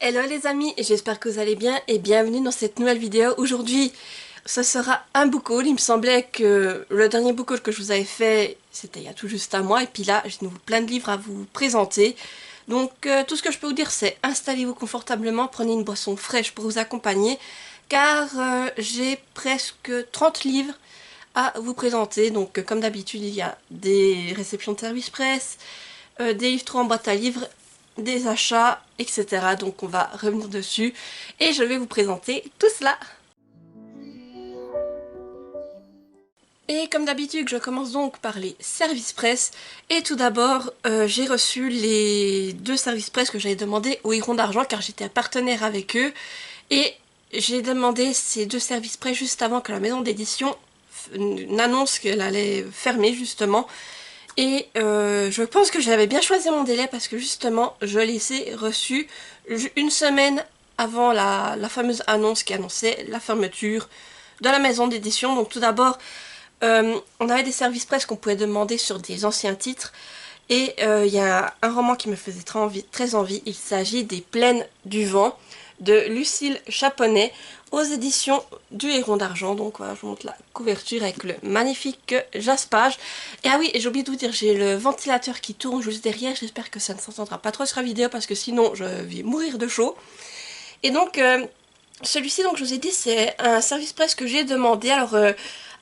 Hello les amis, j'espère que vous allez bien et bienvenue dans cette nouvelle vidéo. Aujourd'hui, ce sera un book haul. Il me semblait que le dernier book haul que je vous avais fait, c'était il y a tout juste un mois. Et puis là, j'ai de nouveau plein de livres à vous présenter. Donc tout ce que je peux vous dire, c'est installez-vous confortablement, prenez une boisson fraîche pour vous accompagner. Car j'ai presque 30 livres à vous présenter. Donc comme d'habitude, il y a des réceptions de service presse, des livres trop en boîte à livres, des achats, etc. Donc on va revenir dessus et je vais vous présenter tout cela. Et comme d'habitude, je commence donc par les services presse. Et tout d'abord, j'ai reçu les 2 services presse que j'avais demandé au Héron d'Argent car j'étais un partenaire avec eux. Et j'ai demandé ces 2 services presse juste avant que la maison d'édition n'annonce qu'elle allait fermer justement. Et je pense que j'avais bien choisi mon délai parce que justement je les ai reçus une semaine avant la fameuse annonce qui annonçait la fermeture de la maison d'édition. Donc tout d'abord, on avait des services presse qu'on pouvait demander sur des anciens titres. Et il y a un roman qui me faisait très envie. Il s'agit des Plaines du Vent de Lucille Chaponnet aux éditions du Héron d'Argent. Donc voilà, je vous montre la couverture avec le magnifique jaspage. Et ah oui, et j'ai oublié de vous dire, j'ai le ventilateur qui tourne juste derrière. J'espère que ça ne s'entendra pas trop sur la vidéo parce que sinon je vais mourir de chaud. Et donc celui-ci, donc je vous ai dit, c'est un service presse que j'ai demandé. Alors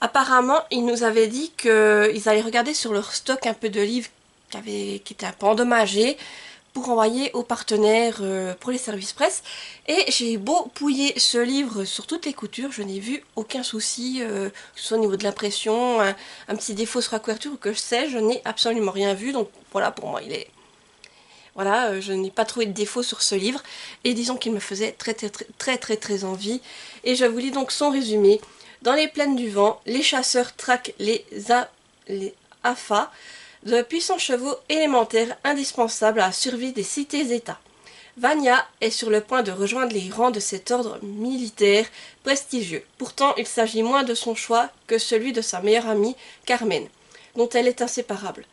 apparemment, ils nous avaient dit qu'ils allaient regarder sur leur stock un peu de livres qui étaient un peu endommagés pour envoyer aux partenaires pour les services presse. Et j'ai beau pouiller ce livre sur toutes les coutures, je n'ai vu aucun souci, que ce soit au niveau de l'impression, un petit défaut sur la couverture ou que je sais, je n'ai absolument rien vu. Donc voilà, pour moi il est... Voilà, je n'ai pas trouvé de défaut sur ce livre. Et disons qu'il me faisait très envie. Et je vous lis donc son résumé. Dans les plaines du vent, les chasseurs traquent les AFA, de puissants chevaux élémentaires indispensables à la survie des cités-États. Vania est sur le point de rejoindre les rangs de cet ordre militaire prestigieux. Pourtant, il s'agit moins de son choix que celui de sa meilleure amie, Carmen, dont elle est inséparable.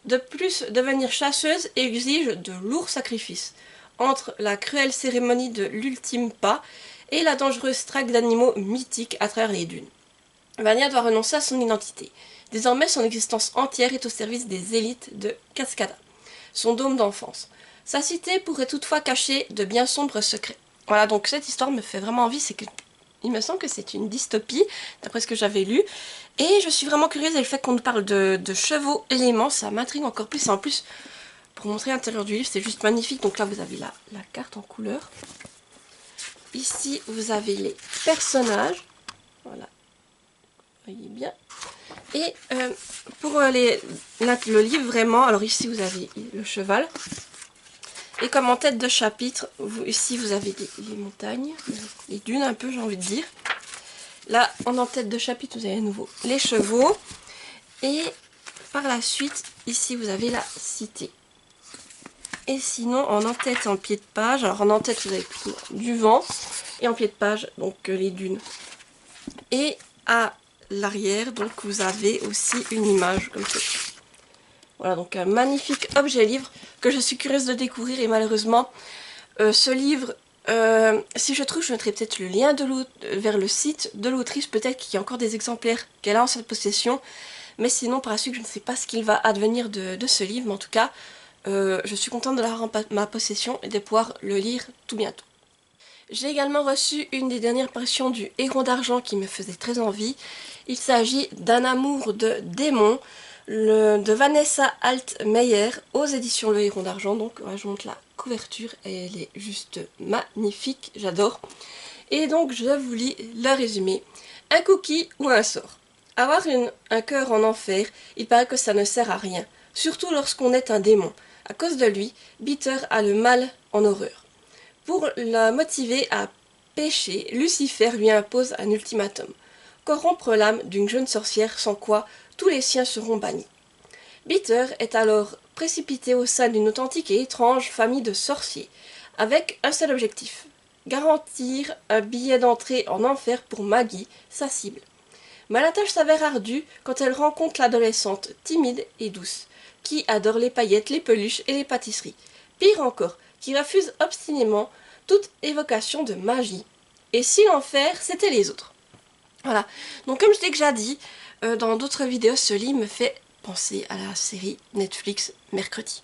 De plus, devenir chasseuse exige de lourds sacrifices. Entre la cruelle cérémonie de l'ultime pas et la dangereuse traque d'animaux mythiques à travers les dunes. Vania doit renoncer à son identité. Désormais, son existence entière est au service des élites de Cascada, son dôme d'enfance. Sa cité pourrait toutefois cacher de bien sombres secrets. Voilà, donc cette histoire me fait vraiment envie, c'est que il me semble que c'est une dystopie, d'après ce que j'avais lu. Et je suis vraiment curieuse, et le fait qu'on nous parle de chevaux éléments, ça m'intrigue encore plus. Et en plus, pour montrer l'intérieur du livre, c'est juste magnifique. Donc là, vous avez la carte en couleur. Ici, vous avez les personnages. Voilà. Vous voyez bien. Et pour le livre vraiment, alors ici vous avez le cheval. Et comme en tête de chapitre, ici vous avez les montagnes, les dunes un peu j'ai envie de dire. Là en tête de chapitre vous avez à nouveau les chevaux. Et par la suite, ici vous avez la cité. Et sinon en tête et en pied de page, alors en tête vous avez plutôt du vent. Et en pied de page, donc les dunes. Et à l'arrière, donc vous avez aussi une image comme ça. Voilà, donc un magnifique objet livre que je suis curieuse de découvrir. Et malheureusement, ce livre, si je trouve, je mettrai peut-être le lien vers le site de l'autrice. Peut-être qu'il y a encore des exemplaires qu'elle a en sa possession. Mais sinon, par la suite, je ne sais pas ce qu'il va advenir de ce livre. Mais en tout cas, je suis contente de l'avoir en ma possession et de pouvoir le lire tout bientôt. J'ai également reçu une des dernières parutions du Héron d'Argent qui me faisait très envie. Il s'agit d'Un amour de démon de Vanessa Altmeyer aux éditions Le Héron d'Argent. Donc je vous montre la couverture et elle est juste magnifique, j'adore. Et donc je vous lis le résumé. Un cookie ou un sort. Avoir un cœur en enfer, il paraît que ça ne sert à rien. Surtout lorsqu'on est un démon. À cause de lui, Bitter a le mal en horreur. Pour la motiver à pécher, Lucifer lui impose un ultimatum. Corrompre l'âme d'une jeune sorcière sans quoi tous les siens seront bannis. Bitter est alors précipité au sein d'une authentique et étrange famille de sorciers, avec un seul objectif, garantir un billet d'entrée en enfer pour Maggie, sa cible. Mais la tâche s'avère ardue quand elle rencontre l'adolescente timide et douce, qui adore les paillettes, les peluches et les pâtisseries. Pire encore, qui refuse obstinément toute évocation de magie. Et si l'enfer, c'était les autres. Voilà, donc comme je l'ai déjà dit dans d'autres vidéos, ce livre me fait penser à la série Netflix Mercredi.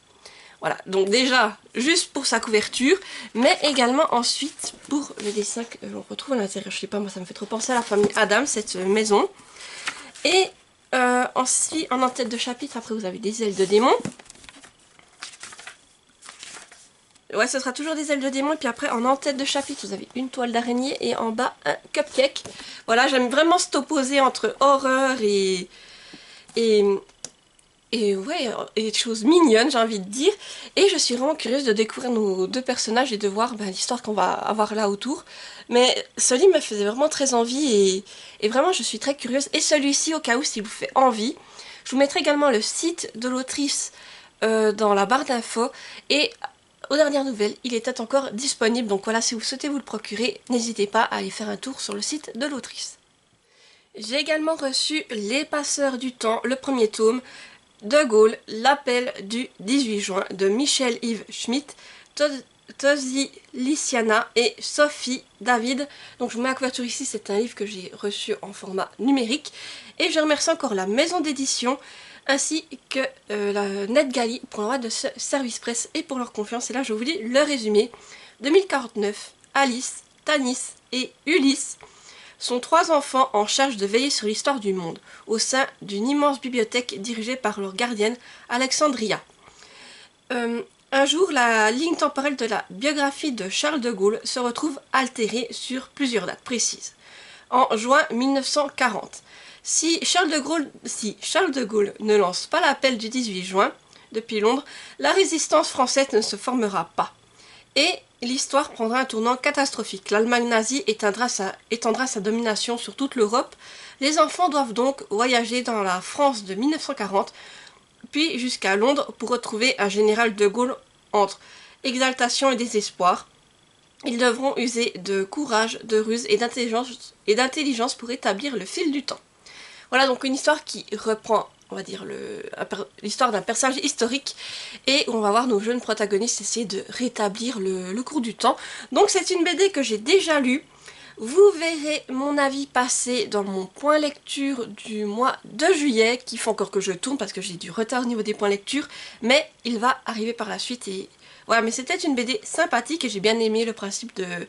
Voilà, donc déjà, juste pour sa couverture, mais également ensuite pour le dessin que l'on retrouve à l'intérieur. Je sais pas, moi ça me fait trop penser à la famille Adam, cette maison. Et ensuite, en tête de chapitre, après vous avez des ailes de démon. Ouais, ce sera toujours des ailes de démon. Et puis après, en tête de chapitre, vous avez une toile d'araignée et en bas, un cupcake. Voilà, j'aime vraiment cet opposé entre horreur et ouais, et des choses mignonnes, j'ai envie de dire. Et je suis vraiment curieuse de découvrir nos deux personnages et de voir l'histoire qu'on va avoir là autour. Mais ce livre me faisait vraiment très envie et vraiment je suis très curieuse. Et celui-ci, au cas où s'il vous fait envie, je vous mettrai également le site de l'autrice dans la barre d'infos. Et aux dernières nouvelles, il était encore disponible. Donc voilà, si vous souhaitez vous le procurer, n'hésitez pas à aller faire un tour sur le site de l'autrice. J'ai également reçu Les Passeurs du Temps, le premier tome. De Gaulle, l'appel du 18 juin de Michel-Yves Schmitt, Tozi Liciana et Sophie David. Donc je vous mets la couverture ici, c'est un livre que j'ai reçu en format numérique. Et je remercie encore la maison d'édition ainsi que la NetGalley pour l'envoi de ce service presse et pour leur confiance. Et là je vous lis le résumé. 2049, Alice, Tanis et Ulysse sont trois enfants en charge de veiller sur l'histoire du monde, au sein d'une immense bibliothèque dirigée par leur gardienne, Alexandria. Un jour, la ligne temporelle de la biographie de Charles de Gaulle se retrouve altérée sur plusieurs dates précises. En juin 1940, si Charles de Gaulle ne lance pas l'appel du 18 juin, depuis Londres, la résistance française ne se formera pas. Et l'histoire prendra un tournant catastrophique. L'Allemagne nazie étendra sa domination sur toute l'Europe. Les enfants doivent donc voyager dans la France de 1940, puis jusqu'à Londres pour retrouver un général de Gaulle entre exaltation et désespoir. Ils devront user de courage, de ruse et d'intelligence pour établir le fil du temps. Voilà donc une histoire qui reprend, on va dire, l'histoire d'un personnage historique et où on va voir nos jeunes protagonistes essayer de rétablir le cours du temps. Donc c'est une BD que j'ai déjà lue. Vous verrez mon avis passer dans mon point lecture du mois de juillet, qu'il faut encore que je tourne parce que j'ai du retard au niveau des points lecture, mais il va arriver par la suite. Et voilà, mais c'était une BD sympathique et j'ai bien aimé le principe de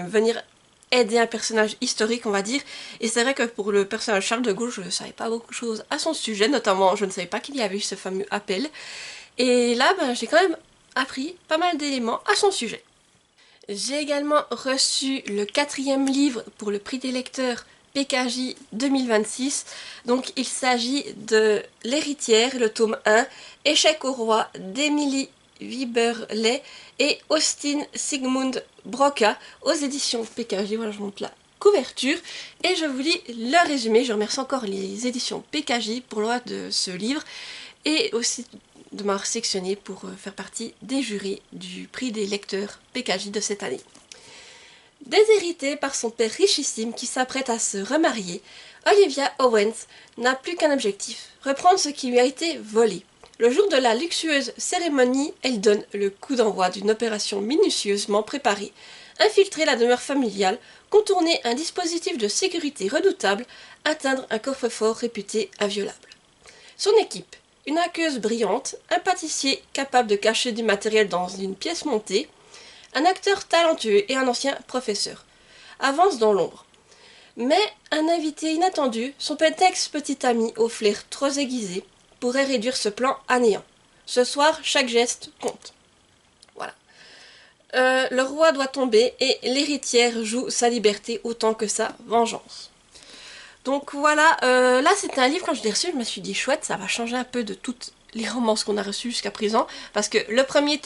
venir aider un personnage historique, on va dire. Et c'est vrai que pour le personnage Charles de Gaulle, je ne savais pas beaucoup de choses à son sujet, notamment je ne savais pas qu'il y avait eu ce fameux appel. Et là, j'ai quand même appris pas mal d'éléments à son sujet. J'ai également reçu le 4e livre pour le prix des lecteurs PKJ 2026. Donc il s'agit de L'Héritière, le tome 1, Échec au roi d'Emily Wieberley et Austin Sigmund Broca aux éditions PKJ. Voilà, je monte la couverture et je vous lis le résumé. Je remercie encore les éditions PKJ pour l'envoi de ce livre et aussi de m'avoir sélectionné pour faire partie des jurys du prix des lecteurs PKJ de cette année. Déshéritée par son père richissime qui s'apprête à se remarier, Olivia Owens n'a plus qu'un objectif, reprendre ce qui lui a été volé. Le jour de la luxueuse cérémonie, elle donne le coup d'envoi d'une opération minutieusement préparée. Infiltrer la demeure familiale, contourner un dispositif de sécurité redoutable, atteindre un coffre-fort réputé inviolable. Son équipe: une hackeuse brillante, un pâtissier capable de cacher du matériel dans une pièce montée, un acteur talentueux et un ancien professeur, avancent dans l'ombre. Mais un invité inattendu, son ex-petit ami au flair trop aiguisé, pourrait réduire ce plan à néant. Ce soir, chaque geste compte. Voilà. Le roi doit tomber et l'héritière joue sa liberté autant que sa vengeance. Donc voilà, là c'était un livre, quand je l'ai reçu, je me suis dit chouette, ça va changer un peu de toutes les romances qu'on a reçues jusqu'à présent, parce que le premier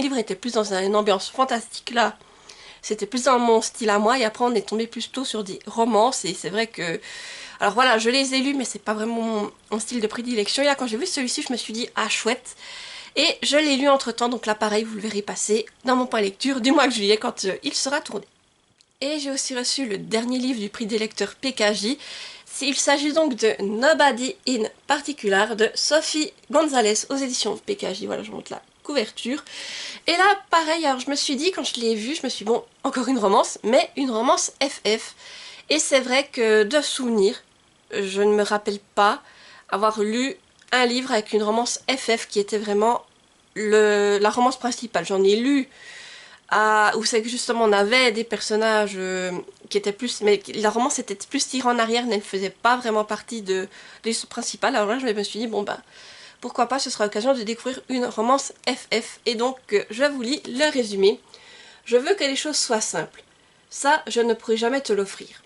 livre était plus dans une ambiance fantastique, là c'était plus dans mon style à moi, et après on est tombé plus tôt sur des romances, et c'est vrai que... Alors voilà, je les ai lus, mais c'est pas vraiment mon style de prédilection, et là quand j'ai vu celui-ci, je me suis dit ah chouette, et je l'ai lu entre temps, donc là pareil, vous le verrez passer dans mon point lecture du mois de juillet quand il sera tourné. Et j'ai aussi reçu le dernier livre du prix des lecteurs PKJ. Il s'agit donc de Nobody in Particular de Sophie Gonzalez aux éditions PKJ. Voilà, je montre la couverture. Et là, pareil, alors je me suis dit, quand je l'ai vu, je me suis dit, bon, encore une romance, mais une romance FF. Et c'est vrai que de souvenir, je ne me rappelle pas avoir lu un livre avec une romance FF qui était vraiment la romance principale. J'en ai lu où c'est que justement on avait des personnages qui étaient plus... Mais la romance était plus tirée en arrière, elle ne faisait pas vraiment partie de l'histoire principale. Alors là, je me suis dit, bon ben, pourquoi pas, ce sera l'occasion de découvrir une romance FF. Et donc, je vous lis le résumé. Je veux que les choses soient simples. Ça, je ne pourrai jamais te l'offrir.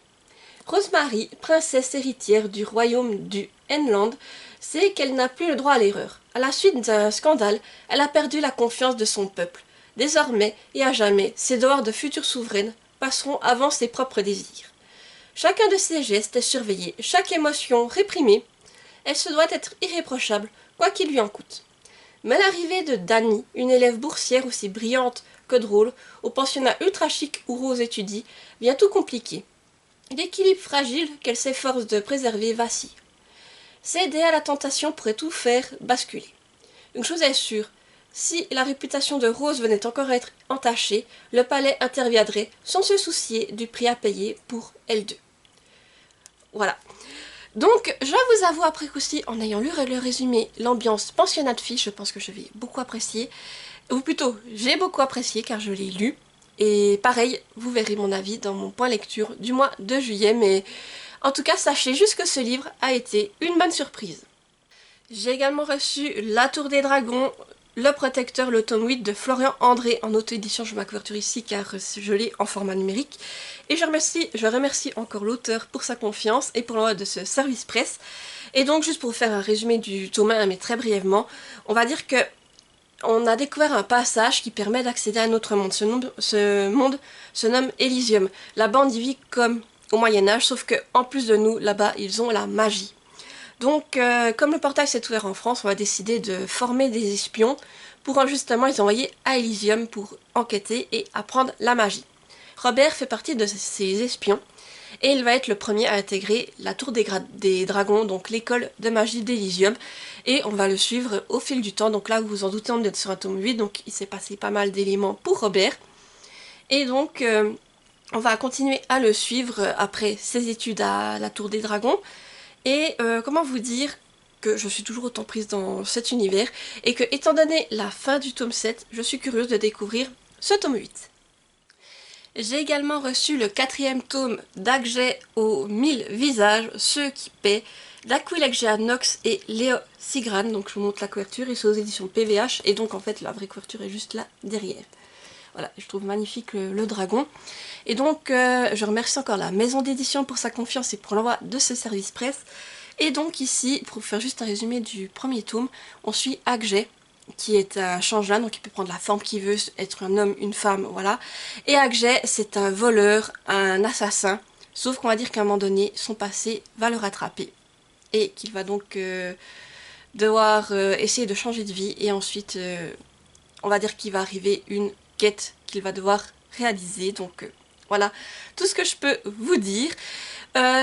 Rosemary, princesse héritière du royaume du Henland, sait qu'elle n'a plus le droit à l'erreur. À la suite d'un scandale, elle a perdu la confiance de son peuple. Désormais et à jamais, ses devoirs de future souveraine passeront avant ses propres désirs. Chacun de ses gestes est surveillé, chaque émotion réprimée. Elle se doit être irréprochable, quoi qu'il lui en coûte. Mais l'arrivée de Dani, une élève boursière aussi brillante que drôle, au pensionnat ultra chic où Rose étudie, vient tout compliquer. L'équilibre fragile qu'elle s'efforce de préserver vacille. Céder à la tentation pourrait tout faire basculer. Une chose est sûre, si la réputation de Rose venait encore à être entachée, le palais interviendrait sans se soucier du prix à payer pour L2. Voilà. Donc, je vous avoue après qu'aussi, en ayant lu le résumé, l'ambiance pensionnat de filles, je pense que je vais beaucoup apprécier. Ou plutôt, j'ai beaucoup apprécié car je l'ai lu. Et pareil, vous verrez mon avis dans mon point lecture du mois de juillet. Mais en tout cas, sachez juste que ce livre a été une bonne surprise. J'ai également reçu La Tour des Dragons, Le Protecteur, le tome 8 de Florian André en auto-édition. Je mets ma couverture ici car je l'ai en format numérique. Et je remercie encore l'auteur pour sa confiance et pour l'envoi de ce service presse. Et donc, juste pour vous faire un résumé du tome 1, mais très brièvement, on va dire que on a découvert un passage qui permet d'accéder à un autre monde. Ce monde se nomme Elysium. Là-bas, on y vit comme au Moyen-Âge, sauf que en plus de nous, là-bas, ils ont la magie. Donc, comme le portail s'est ouvert en France, on va décider de former des espions pour justement les envoyer à Elysium pour enquêter et apprendre la magie. Robert fait partie de ces espions et il va être le premier à intégrer la Tour des Dragons, donc l'école de magie d'Elysium. Et on va le suivre au fil du temps. Donc là, vous vous en doutez, on est sur un tome 8, donc il s'est passé pas mal d'éléments pour Robert. Et donc, on va continuer à le suivre après ses études à la Tour des Dragons. Et comment vous dire que je suis toujours autant prise dans cet univers et que, étant donné la fin du tome 7, je suis curieuse de découvrir ce tome 8. J'ai également reçu le 4e tome d'Agje aux 1000 visages, ceux qui paient, d'Aquilegia Nox et Léo Sigran. Donc je vous montre la couverture, ils sont aux éditions PVH et donc en fait la vraie couverture est juste là derrière. Voilà, je trouve magnifique le dragon. Et donc je remercie encore la maison d'édition pour sa confiance et pour l'envoi de ce service presse. Et donc ici, pour vous faire juste un résumé du premier tome, on suit Agje, qui est un changelin, donc il peut prendre la forme qu'il veut, être un homme, une femme, voilà. Et Agje, c'est un voleur, un assassin, sauf qu'on va dire qu'à un moment donné, son passé va le rattraper. Et qu'il va donc devoir essayer de changer de vie, et ensuite, on va dire qu'il va arriver une quête qu'il va devoir réaliser, donc voilà tout ce que je peux vous dire.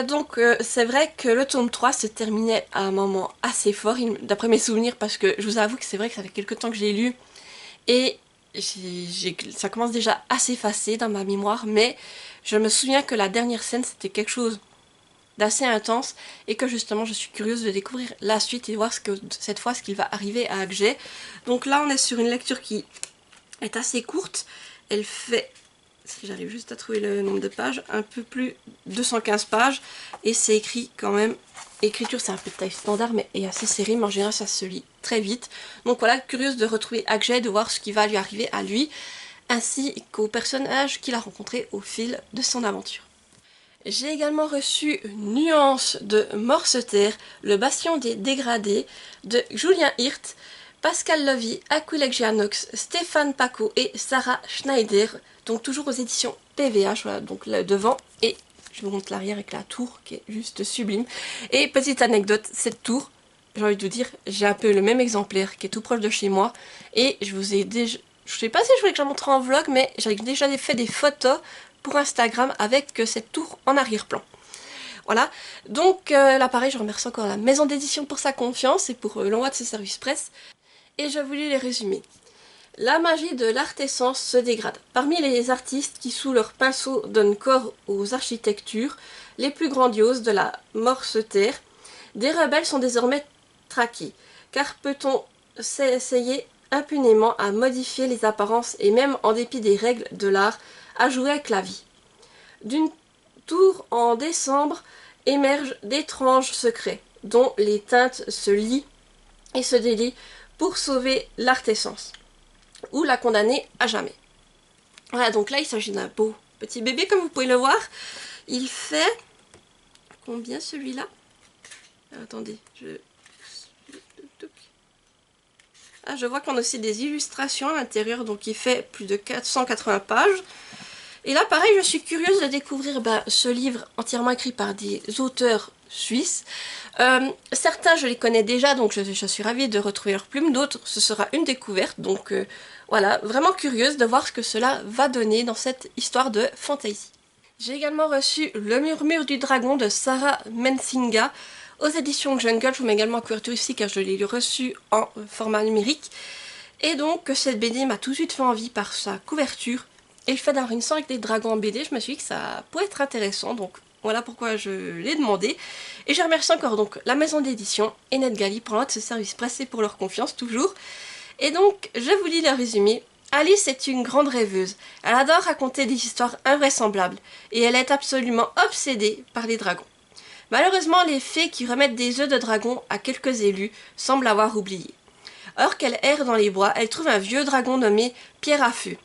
Donc c'est vrai que le tome 3 se terminait à un moment assez fort, d'après mes souvenirs, parce que je vous avoue que c'est vrai que ça fait quelques temps que je l'ai lu, et ça commence déjà à s'effacer dans ma mémoire, mais je me souviens que la dernière scène c'était quelque chose d'assez intense, et que justement je suis curieuse de découvrir la suite et voir cette fois ce qu'il va arriver à Agje. Donc là on est sur une lecture qui est assez courte, elle fait... si j'arrive juste à trouver le nombre de pages, un peu plus de 215 pages, et c'est écrit quand même, écriture c'est un peu de taille standard mais est assez serré, mais en général ça se lit très vite. Donc voilà, curieuse de retrouver Agje, de voir ce qui va lui arriver à lui, ainsi qu'aux personnages qu'il a rencontrés au fil de son aventure. J'ai également reçu Nuance de Morse-Terre, le bastion des dégradés de Julien Hirt, Pascal Lovy, Aquilegia Nox, Stéphane Paco et Sarah Schneider, donc toujours aux éditions PVH, voilà, donc là devant, et je vous montre l'arrière avec la tour qui est juste sublime. Et petite anecdote, cette tour, j'ai envie de vous dire, j'ai un peu le même exemplaire qui est tout proche de chez moi, et je vous ai déjà, je sais pas si je voulais que je la montre en vlog, mais j'ai déjà fait des photos pour Instagram avec cette tour en arrière-plan. Voilà, donc là pareil, je remercie encore la maison d'édition pour sa confiance et pour l'envoi de ses services presse. Et je vous lis les résumés. La magie de l'artessence se dégrade. Parmi les artistes qui sous leur pinceau donnent corps aux architectures les plus grandioses de la morse terre, des rebelles sont désormais traqués. Car peut-on s'essayer impunément à modifier les apparences et même en dépit des règles de l'art, à jouer avec la vie? D'une tour en décembre émergent d'étranges secrets, dont les teintes se lient et se délient pour sauver l'artessence, ou la condamner à jamais. Voilà, donc là il s'agit d'un beau petit bébé, comme vous pouvez le voir. Il fait combien celui-là? Attendez, je vois qu'on a aussi des illustrations à l'intérieur, donc il fait plus de 480 pages. Et là, pareil, je suis curieuse de découvrir ce livre entièrement écrit par des auteurs suisses. Certains, je les connais déjà, donc je suis ravie de retrouver leurs plumes. D'autres, ce sera une découverte. Donc voilà, vraiment curieuse de voir ce que cela va donner dans cette histoire de fantasy. J'ai également reçu Le Murmure du Dragon de Sarah Mensinga aux éditions Jungle. Je vous mets également en couverture ici car je l'ai reçu en format numérique. Et donc, cette BD m'a tout de suite fait envie par sa couverture. Et le fait d'avoir une histoire avec des dragons en BD, je me suis dit que ça pourrait être intéressant, donc voilà pourquoi je l'ai demandé. Et je remercie encore donc la maison d'édition et NetGalley pour l'envoi de ce service presse et pour leur confiance toujours. Et donc, je vous lis le résumé. Alice est une grande rêveuse. Elle adore raconter des histoires invraisemblables et elle est absolument obsédée par les dragons. Malheureusement, les fées qui remettent des œufs de dragon à quelques élus semblent avoir oublié. Or qu'elle erre dans les bois, elle trouve un vieux dragon nommé Pierre à Feu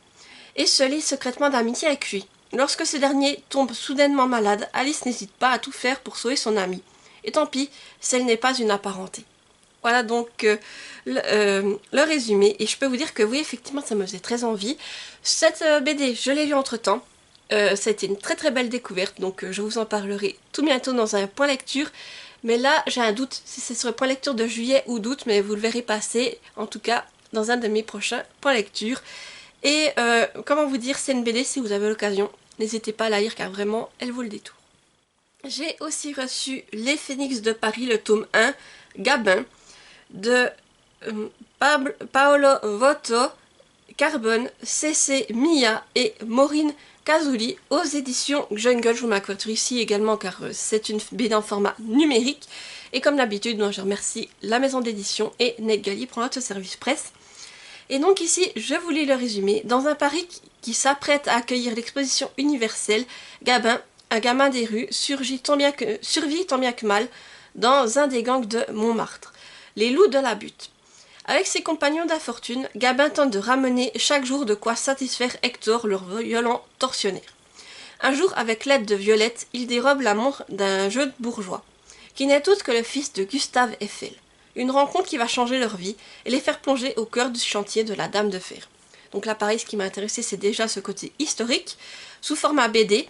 et se lie secrètement d'amitié avec lui. Lorsque ce dernier tombe soudainement malade, Alice n'hésite pas à tout faire pour sauver son ami. Et tant pis, si elle n'est pas une apparentée. Voilà donc le résumé. Et je peux vous dire que oui, effectivement, ça me faisait très envie. Cette BD, je l'ai lue entre-temps. Ça a été une très très belle découverte. Donc je vous en parlerai tout bientôt dans un point lecture. Mais là, j'ai un doute si c'est sur le point lecture de juillet ou d'août. Mais vous le verrez passer, en tout cas, dans un de mes prochains points lecture. Et comment vous dire, c'est une BD, si vous avez l'occasion, n'hésitez pas à la lire car vraiment, elle vaut le détour. J'ai aussi reçu Les Phénix de Paris, le tome 1, Gabin, de Paolo Voto, Carbone, CC Mia et Maureen Kazuli aux éditions Jungle. Je vous mets la couverture ici également car c'est une BD en format numérique. Et comme d'habitude, je remercie la maison d'édition et NetGalley pour notre service presse. Et donc ici, je vous lis le résumé. Dans un Paris qui s'apprête à accueillir l'exposition universelle, Gabin, un gamin des rues, survit tant bien que mal dans un des gangs de Montmartre, les loups de la butte. Avec ses compagnons d'infortune, Gabin tente de ramener chaque jour de quoi satisfaire Hector, leur violent tortionnaire. Un jour, avec l'aide de Violette, il dérobe l'amour d'un jeune bourgeois, qui n'est autre que le fils de Gustave Eiffel. Une rencontre qui va changer leur vie et les faire plonger au cœur du chantier de la Dame de Fer. Donc là, pareil, ce qui m'a intéressé, c'est déjà ce côté historique, sous format BD,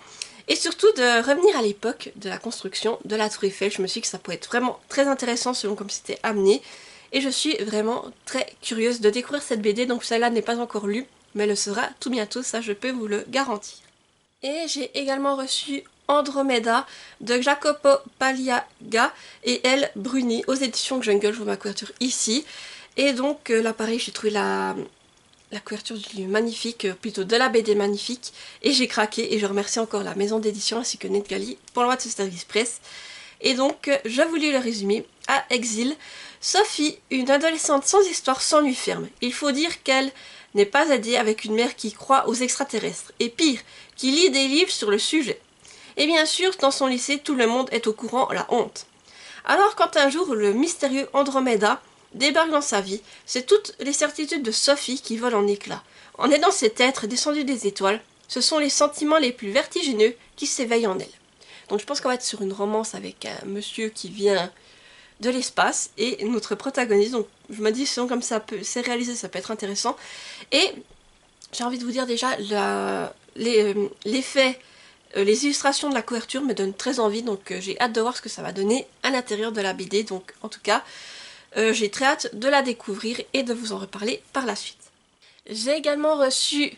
et surtout de revenir à l'époque de la construction de la Tour Eiffel. Je me suis dit que ça pouvait être vraiment très intéressant selon comme c'était amené, et je suis vraiment très curieuse de découvrir cette BD, donc celle-là n'est pas encore lue, mais le sera tout bientôt, ça je peux vous le garantir. Et j'ai également reçu Andromeda de Jacopo Paliaga et Elle Bruni aux éditions Jungle. Je vous mets ma couverture ici. Et donc là pareil, j'ai trouvé la couverture du livre magnifique, plutôt de la BD magnifique. Et j'ai craqué et je remercie encore la maison d'édition ainsi que NetGalley pour l'envoi de ce service presse. Et donc je vous lis le résumé. À Exil, Sophie, une adolescente sans histoire, s'ennuie ferme. Il faut dire qu'elle n'est pas aidée avec une mère qui croit aux extraterrestres. Et pire, qui lit des livres sur le sujet. Et bien sûr, dans son lycée, tout le monde est au courant, la honte. Alors quand un jour, le mystérieux Andromeda débarque dans sa vie, c'est toutes les certitudes de Sophie qui volent en éclats. En aidant cet être descendu des étoiles, ce sont les sentiments les plus vertigineux qui s'éveillent en elle. Donc je pense qu'on va être sur une romance avec un monsieur qui vient de l'espace et notre protagoniste. Donc je me dis, selon comme c'est réalisé, ça peut être intéressant. Et j'ai envie de vous dire déjà, l'effet... les illustrations de la couverture me donnent très envie, donc j'ai hâte de voir ce que ça va donner à l'intérieur de la BD. Donc en tout cas, j'ai très hâte de la découvrir et de vous en reparler par la suite. J'ai également reçu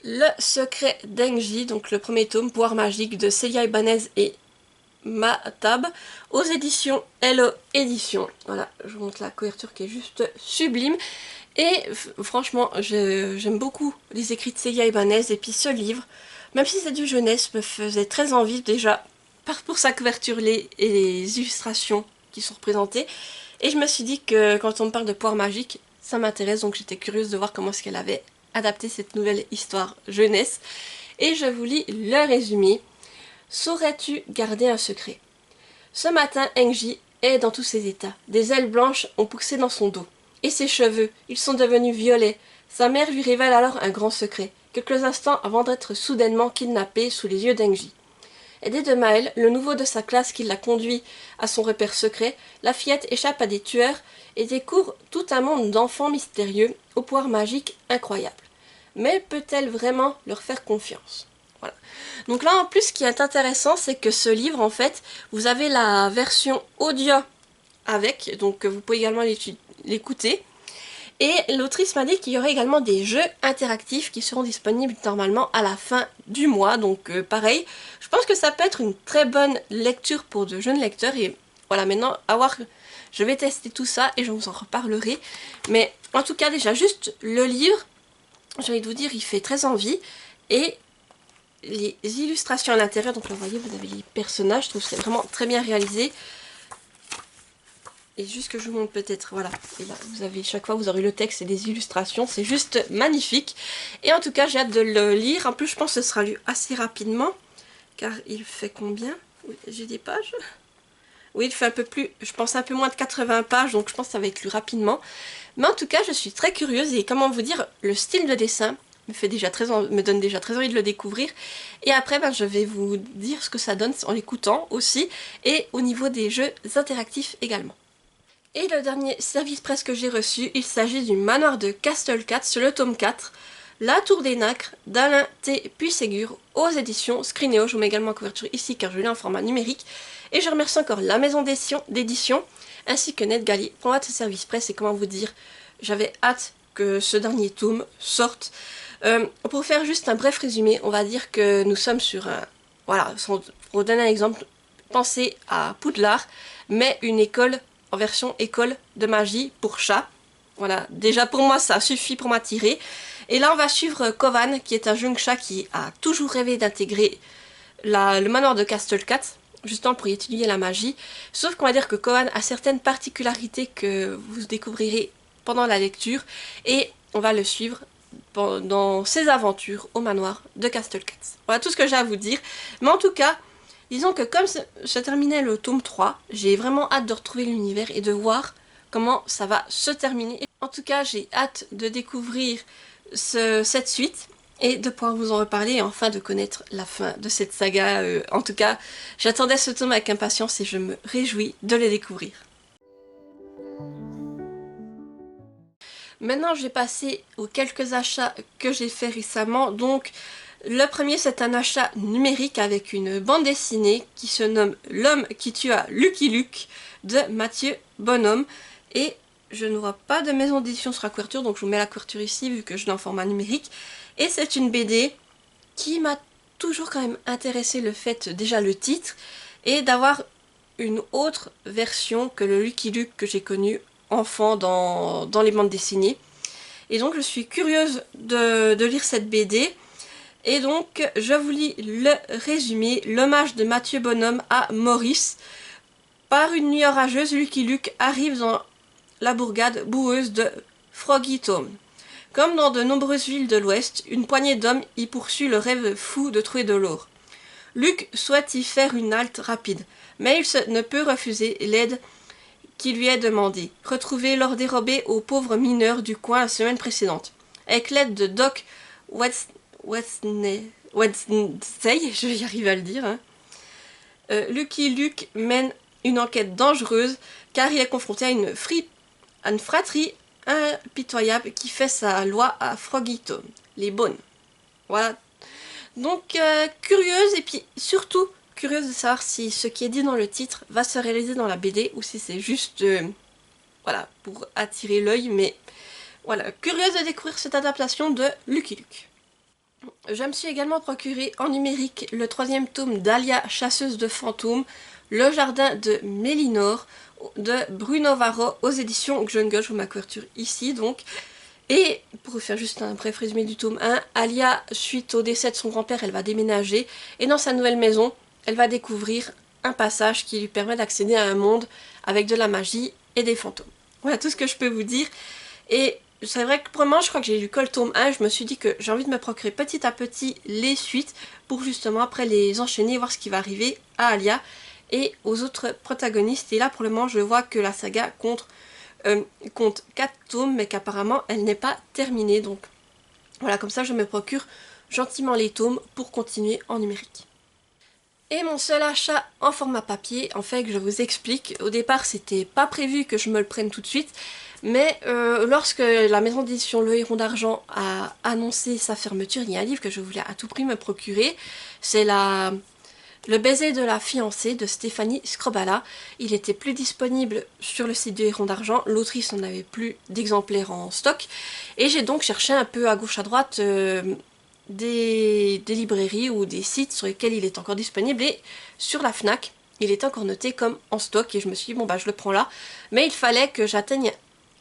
Le Secret d'Engie, donc le premier tome, Pouvoir magique de Célia Ibanez et Matab aux éditions Hello Éditions. Voilà, je vous montre la couverture qui est juste sublime. Et franchement, j'aime beaucoup les écrits de Célia Ibanez. Et puis ce livre, même si c'est du jeunesse, me faisait très envie déjà pour sa couverture et les illustrations qui sont représentées. Et je me suis dit que quand on me parle de Poire Magique, ça m'intéresse. Donc j'étais curieuse de voir comment est-ce qu'elle avait adapté cette nouvelle histoire jeunesse. Et je vous lis le résumé. Saurais-tu garder un secret? Ce matin, Engji est dans tous ses états. Des ailes blanches ont poussé dans son dos. Et ses cheveux, ils sont devenus violets. Sa mère lui révèle alors un grand secret, quelques instants avant d'être soudainement kidnappée sous les yeux d'Engji. Aidée de Maël, le nouveau de sa classe qui l'a conduit à son repère secret, la fillette échappe à des tueurs et découvre tout un monde d'enfants mystérieux aux pouvoirs magiques incroyables. Mais peut-elle vraiment leur faire confiance? Voilà. Donc là en plus ce qui est intéressant c'est que ce livre en fait vous avez la version audio avec, donc vous pouvez également l'écouter. Et l'autrice m'a dit qu'il y aurait également des jeux interactifs qui seront disponibles normalement à la fin du mois. Donc pareil, je pense que ça peut être une très bonne lecture pour de jeunes lecteurs. Et voilà, maintenant, je vais tester tout ça et je vous en reparlerai. Mais en tout cas, déjà, juste le livre, j'ai envie de vous dire, il fait très envie. Et les illustrations à l'intérieur, donc là, vous voyez, vous avez les personnages, je trouve que c'est vraiment très bien réalisé. Et juste que je vous montre peut-être, voilà, et là vous avez, chaque fois vous aurez le texte et les illustrations, c'est juste magnifique. Et en tout cas j'ai hâte de le lire, en plus je pense que ce sera lu assez rapidement, car il fait combien? Oui, j'ai des pages. Oui, il fait un peu plus, je pense un peu moins de 80 pages, donc je pense que ça va être lu rapidement. Mais en tout cas je suis très curieuse et comment vous dire, le style de dessin me donne déjà très envie de le découvrir. Et après ben, je vais vous dire ce que ça donne en l'écoutant aussi, et au niveau des jeux interactifs également. Et le dernier service presse que j'ai reçu, il s'agit du manoir de Castelcat sur le tome 4, La Tour des Nacres, d'Alain T. Puységur, aux éditions Scrinéo. Je vous mets également en couverture ici car je l'ai en format numérique. Et je remercie encore la maison d'édition ainsi que NetGalley pour votre service presse. Et comment vous dire, j'avais hâte que ce dernier tome sorte. Pour faire juste un bref résumé, on va dire que nous sommes sur un... Voilà, pour vous donner un exemple, pensez à Poudlard, mais une école en version école de magie pour chat. Voilà, déjà pour moi ça suffit pour m'attirer. Et là on va suivre Kovan qui est un jeune chat qui a toujours rêvé d'intégrer le manoir de Castelcat, justement pour y étudier la magie. Sauf qu'on va dire que Kovan a certaines particularités que vous découvrirez pendant la lecture. Et on va le suivre dans ses aventures au manoir de Castelcat. Voilà tout ce que j'ai à vous dire. Mais en tout cas, disons que comme je terminais le tome 3, j'ai vraiment hâte de retrouver l'univers et de voir comment ça va se terminer. En tout cas, j'ai hâte de découvrir cette suite et de pouvoir vous en reparler et enfin de connaître la fin de cette saga. En tout cas, j'attendais ce tome avec impatience et je me réjouis de le découvrir. Maintenant, je vais passer aux quelques achats que j'ai fait récemment. Donc, le premier, c'est un achat numérique avec une bande dessinée qui se nomme L'homme qui tua Lucky Luke de Mathieu Bonhomme. Et je ne vois pas de maison d'édition sur la couverture, donc je vous mets la couverture ici vu que je l'ai en format numérique. Et c'est une BD qui m'a toujours quand même intéressé, le fait, déjà le titre, et d'avoir une autre version que le Lucky Luke que j'ai connu enfant dans les bandes dessinées. Et donc je suis curieuse de lire cette BD. Et donc, je vous lis le résumé, l'hommage de Mathieu Bonhomme à Maurice. Par une nuit orageuse, Lucky Luke arrive dans la bourgade boueuse de Froggytown. Comme dans de nombreuses villes de l'Ouest, une poignée d'hommes y poursuit le rêve fou de trouver de l'or. Luke souhaite y faire une halte rapide, mais il ne peut refuser l'aide qui lui est demandée. Retrouver l'or dérobé aux pauvres mineurs du coin la semaine précédente. Avec l'aide de Doc Wednesday, je vais y arriver à le dire. Hein. Lucky Luke mène une enquête dangereuse car il est confronté à une fratrie impitoyable qui fait sa loi à Froggytown, les bonnes. Voilà. Donc curieuse et puis surtout curieuse de savoir si ce qui est dit dans le titre va se réaliser dans la BD ou si c'est juste voilà, pour attirer l'œil, mais voilà, curieuse de découvrir cette adaptation de Lucky Luke. Je me suis également procuré en numérique le 3e tome d'Alia, chasseuse de fantômes, Le jardin de Mélinore, de Bruno Varro aux éditions Jungle. Je vous mets ma couverture ici donc. Et pour vous faire juste un bref résumé du tome 1, Alia, suite au décès de son grand-père, elle va déménager. Et dans sa nouvelle maison, elle va découvrir un passage qui lui permet d'accéder à un monde avec de la magie et des fantômes. Voilà tout ce que je peux vous dire. Et c'est vrai que pour le moment, je crois que j'ai lu que le tome 1. Je me suis dit que j'ai envie de me procurer petit à petit les suites pour justement après les enchaîner et voir ce qui va arriver à Alia et aux autres protagonistes. Et là, pour le moment, je vois que la saga compte 4 tomes, mais qu'apparemment, elle n'est pas terminée. Donc voilà, comme ça, je me procure gentiment les tomes pour continuer en numérique. Et mon seul achat en format papier, en fait, que je vous explique, au départ, c'était pas prévu que je me le prenne tout de suite, mais lorsque la maison d'édition Le Héron d'Argent a annoncé sa fermeture, il y a un livre que je voulais à tout prix me procurer, c'est Le baiser de la fiancée de Stéphanie Scrobala. Il était plus disponible sur le site du Héron d'Argent, l'autrice n'en avait plus d'exemplaires en stock, et j'ai donc cherché un peu à gauche à droite des librairies ou des sites sur lesquels il est encore disponible, et sur la FNAC, il est encore noté comme en stock, et je me suis dit bon bah je le prends là, mais il fallait que j'atteigne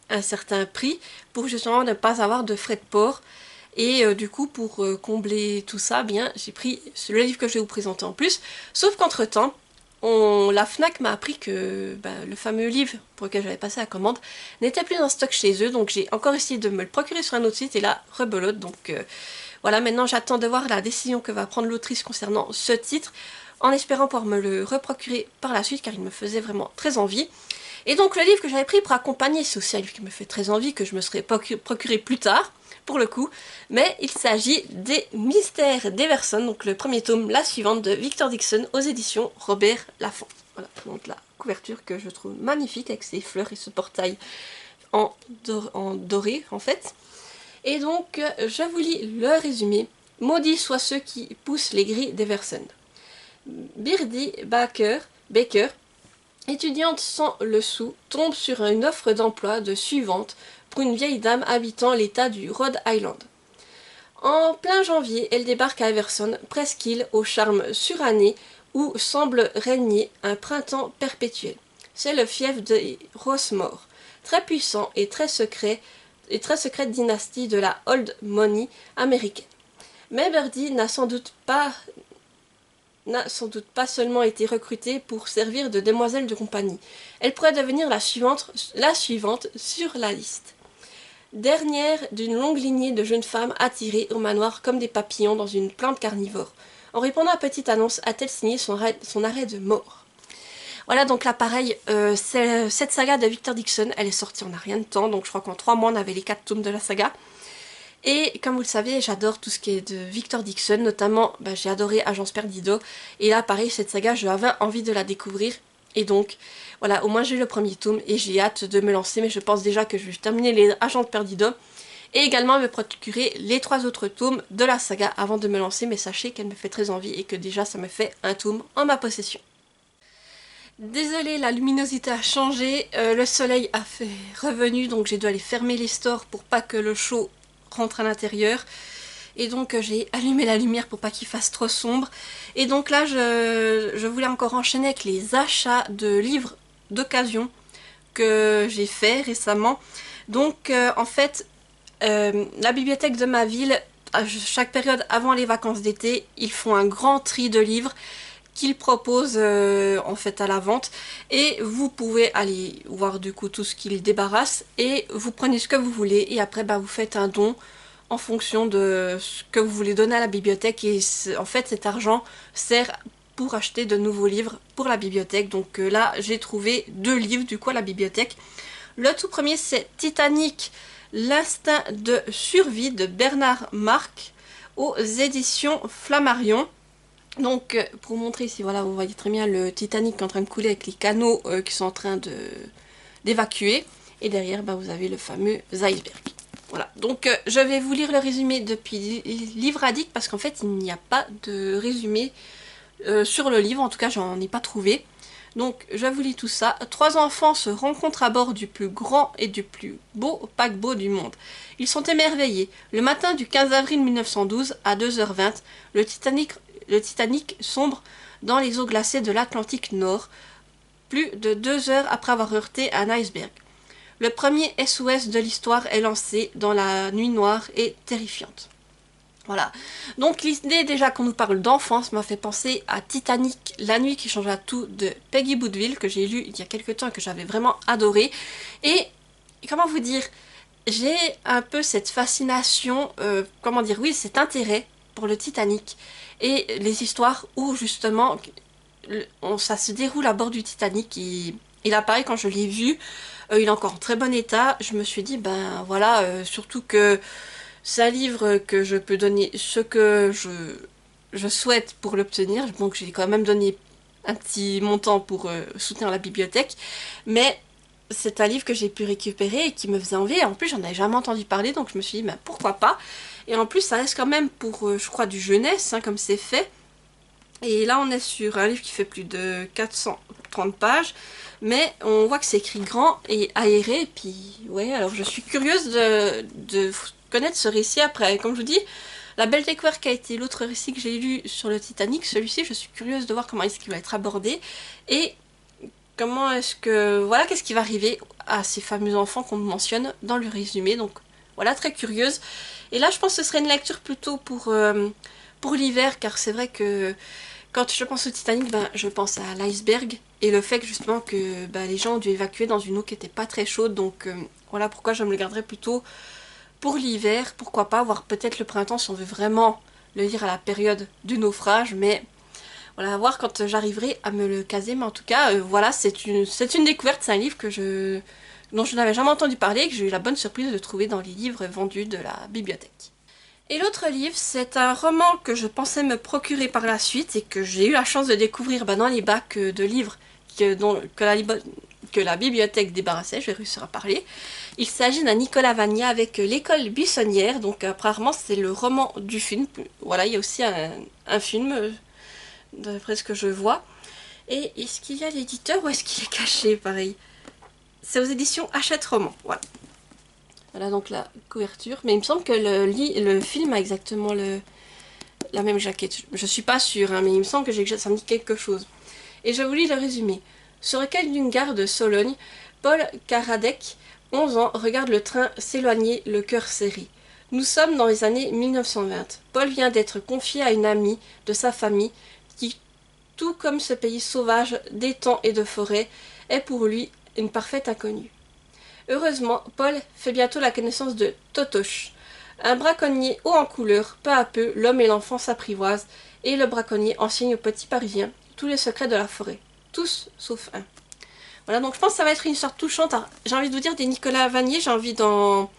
un certain prix pour justement ne pas avoir de frais de port. Et du coup, pour combler tout ça, bien, j'ai pris le livre que je vais vous présenter en plus. Sauf qu'entre temps, la FNAC m'a appris que le fameux livre pour lequel j'avais passé la commande n'était plus en stock chez eux. Donc j'ai encore essayé de me le procurer sur un autre site et là, rebelote. Donc voilà, maintenant j'attends de voir la décision que va prendre l'autrice concernant ce titre, en espérant pouvoir me le reprocurer par la suite, car il me faisait vraiment très envie. Et donc le livre que j'avais pris pour accompagner, c'est aussi un livre qui me fait très envie, que je me serais procuré plus tard, pour le coup, mais il s'agit des Mystères d'Everson, donc le premier tome, la suivante, de Victor Dixon aux éditions Robert Laffont. Voilà, donc la couverture que je trouve magnifique avec ses fleurs et ce portail en doré en fait. Et donc je vous lis le résumé. Maudits soient ceux qui poussent les grilles d'Everson. Birdie Baker, étudiante sans le sou, tombe sur une offre d'emploi de suivante pour une vieille dame habitant l'état du Rhode Island. En plein janvier, elle débarque à Everson, presqu'île au charme suranné où semble régner un printemps perpétuel. C'est le fief des Rossmore, très puissant et très secrète dynastie de la Old Money américaine. Mais Birdie n'a sans doute pas seulement été recrutée pour servir de demoiselle de compagnie. Elle pourrait devenir la suivante sur la liste. Dernière d'une longue lignée de jeunes femmes attirées au manoir comme des papillons dans une plante carnivore. En répondant à la petite annonce, a-t-elle signé son arrêt de mort. Voilà, donc là pareil, cette saga de Victor Dixon, elle est sortie en rien de temps, donc je crois qu'en 3 mois on avait les 4 tomes de la saga. Et comme vous le savez, j'adore tout ce qui est de Victor Dixon, notamment j'ai adoré Agence Perdido, et là pareil, cette saga, j'avais envie de la découvrir, et donc voilà, au moins j'ai eu le premier tome, et j'ai hâte de me lancer, mais je pense déjà que je vais terminer les Agents Perdido, et également me procurer les 3 autres tomes de la saga avant de me lancer, mais sachez qu'elle me fait très envie, et que déjà ça me fait un tome en ma possession. Désolée, la luminosité a changé, le soleil a fait revenu, donc j'ai dû aller fermer les stores pour pas que le chaud rentre à l'intérieur. Et donc j'ai allumé la lumière pour pas qu'il fasse trop sombre. Et donc là, je voulais encore enchaîner avec les achats de livres d'occasion que j'ai fait récemment. Donc en fait, la bibliothèque de ma ville, à chaque période avant les vacances d'été, ils font un grand tri de livres qu'ils proposent en fait à la vente, et vous pouvez aller voir du coup tout ce qu'ils débarrassent et vous prenez ce que vous voulez, et après vous faites un don en fonction de ce que vous voulez donner à la bibliothèque, et en fait cet argent sert pour acheter de nouveaux livres pour la bibliothèque. Donc là j'ai trouvé 2 livres du coup à la bibliothèque. Le tout premier, c'est Titanic, l'instinct de survie de Bernard Marc aux éditions Flammarion. Donc pour vous montrer ici, voilà, vous voyez très bien le Titanic qui est en train de couler avec les canaux qui sont en train d'évacuer, et derrière vous avez le fameux iceberg. Voilà, donc je vais vous lire le résumé depuis Livre Addict, parce qu'en fait il n'y a pas de résumé sur le livre, en tout cas j'en ai pas trouvé. Donc je vous lis tout ça. 3 enfants se rencontrent à bord du plus grand et du plus beau paquebot du monde. Ils sont émerveillés. Le matin du 15 avril 1912, à 2h20, le Titanic sombre dans les eaux glacées de l'Atlantique Nord, plus de 2 heures après avoir heurté un iceberg. Le premier SOS de l'histoire est lancé dans la nuit noire et terrifiante. Voilà. Donc l'idée déjà qu'on nous parle d'enfance m'a fait penser à Titanic, la nuit qui changea tout de Peggy Woodville, que j'ai lu il y a quelques temps et que j'avais vraiment adoré. Et comment vous dire, j'ai un peu cette fascination, comment dire, oui, cet intérêt pour le Titanic et les histoires où justement ça se déroule à bord du Titanic. Il apparaît quand je l'ai vu, il est encore en très bon état. Je me suis dit, ben voilà, surtout que c'est un livre que je peux donner ce que je souhaite pour l'obtenir. Donc j'ai quand même donné un petit montant pour soutenir la bibliothèque. Mais c'est un livre que j'ai pu récupérer et qui me faisait envie. Et en plus, j'en avais jamais entendu parler, donc je me suis dit, ben, pourquoi pas. Et en plus, ça reste quand même pour, je crois, du jeunesse, hein, comme c'est fait. Et là, on est sur un livre qui fait plus de 430 pages. Mais on voit que c'est écrit grand et aéré. Et puis, ouais, alors je suis curieuse de connaître ce récit après. Comme je vous dis, La Belle Découverte qui a été l'autre récit que j'ai lu sur le Titanic, celui-ci, je suis curieuse de voir comment est-ce qu'il va être abordé. Et comment est-ce que... Voilà, qu'est-ce qui va arriver à ces fameux enfants qu'on mentionne dans le résumé. Donc voilà, très curieuse. Et là, je pense que ce serait une lecture plutôt pour l'hiver, car c'est vrai que quand je pense au Titanic, ben, je pense à l'iceberg. Et le fait que justement que ben, les gens ont dû évacuer dans une eau qui n'était pas très chaude. Donc voilà pourquoi je me le garderais plutôt pour l'hiver. Pourquoi pas, voire peut-être le printemps si on veut vraiment le lire à la période du naufrage. Mais voilà, à voir quand j'arriverai à me le caser. Mais en tout cas, voilà, c'est une découverte. C'est un livre dont je n'avais jamais entendu parler et que j'ai eu la bonne surprise de trouver dans les livres vendus de la bibliothèque. Et l'autre livre, c'est un roman que je pensais me procurer par la suite et que j'ai eu la chance de découvrir dans les bacs de livres que la bibliothèque débarrassait, je vais réussir à parler. Il s'agit d'un Nicolas Vanier avec L'école buissonnière, donc apparemment c'est le roman du film. Voilà, il y a aussi un film, d'après ce que je vois. Et est-ce qu'il y a l'éditeur ou est-ce qu'il est caché, pareil? C'est aux éditions Hachette Roman, voilà. Voilà donc la couverture. Mais il me semble que le film a exactement la même jaquette. Je suis pas sûre, hein, mais il me semble que ça me dit quelque chose. Et je vous lis le résumé. Sur le quai d'une gare de Sologne, Paul Karadec, 11 ans, regarde le train s'éloigner, le cœur serré. Nous sommes dans les années 1920. Paul vient d'être confié à une amie de sa famille qui, tout comme ce pays sauvage d'étangs et de forêts, est pour lui une parfaite inconnue. Heureusement, Paul fait bientôt la connaissance de Totoche, un braconnier haut en couleur. Peu à peu, l'homme et l'enfant s'apprivoisent et le braconnier enseigne aux petits Parisiens tous les secrets de la forêt. Tous sauf un. Voilà, donc je pense que ça va être une histoire touchante. J'ai envie de vous dire, des Nicolas Vanier, j'ai envie d'en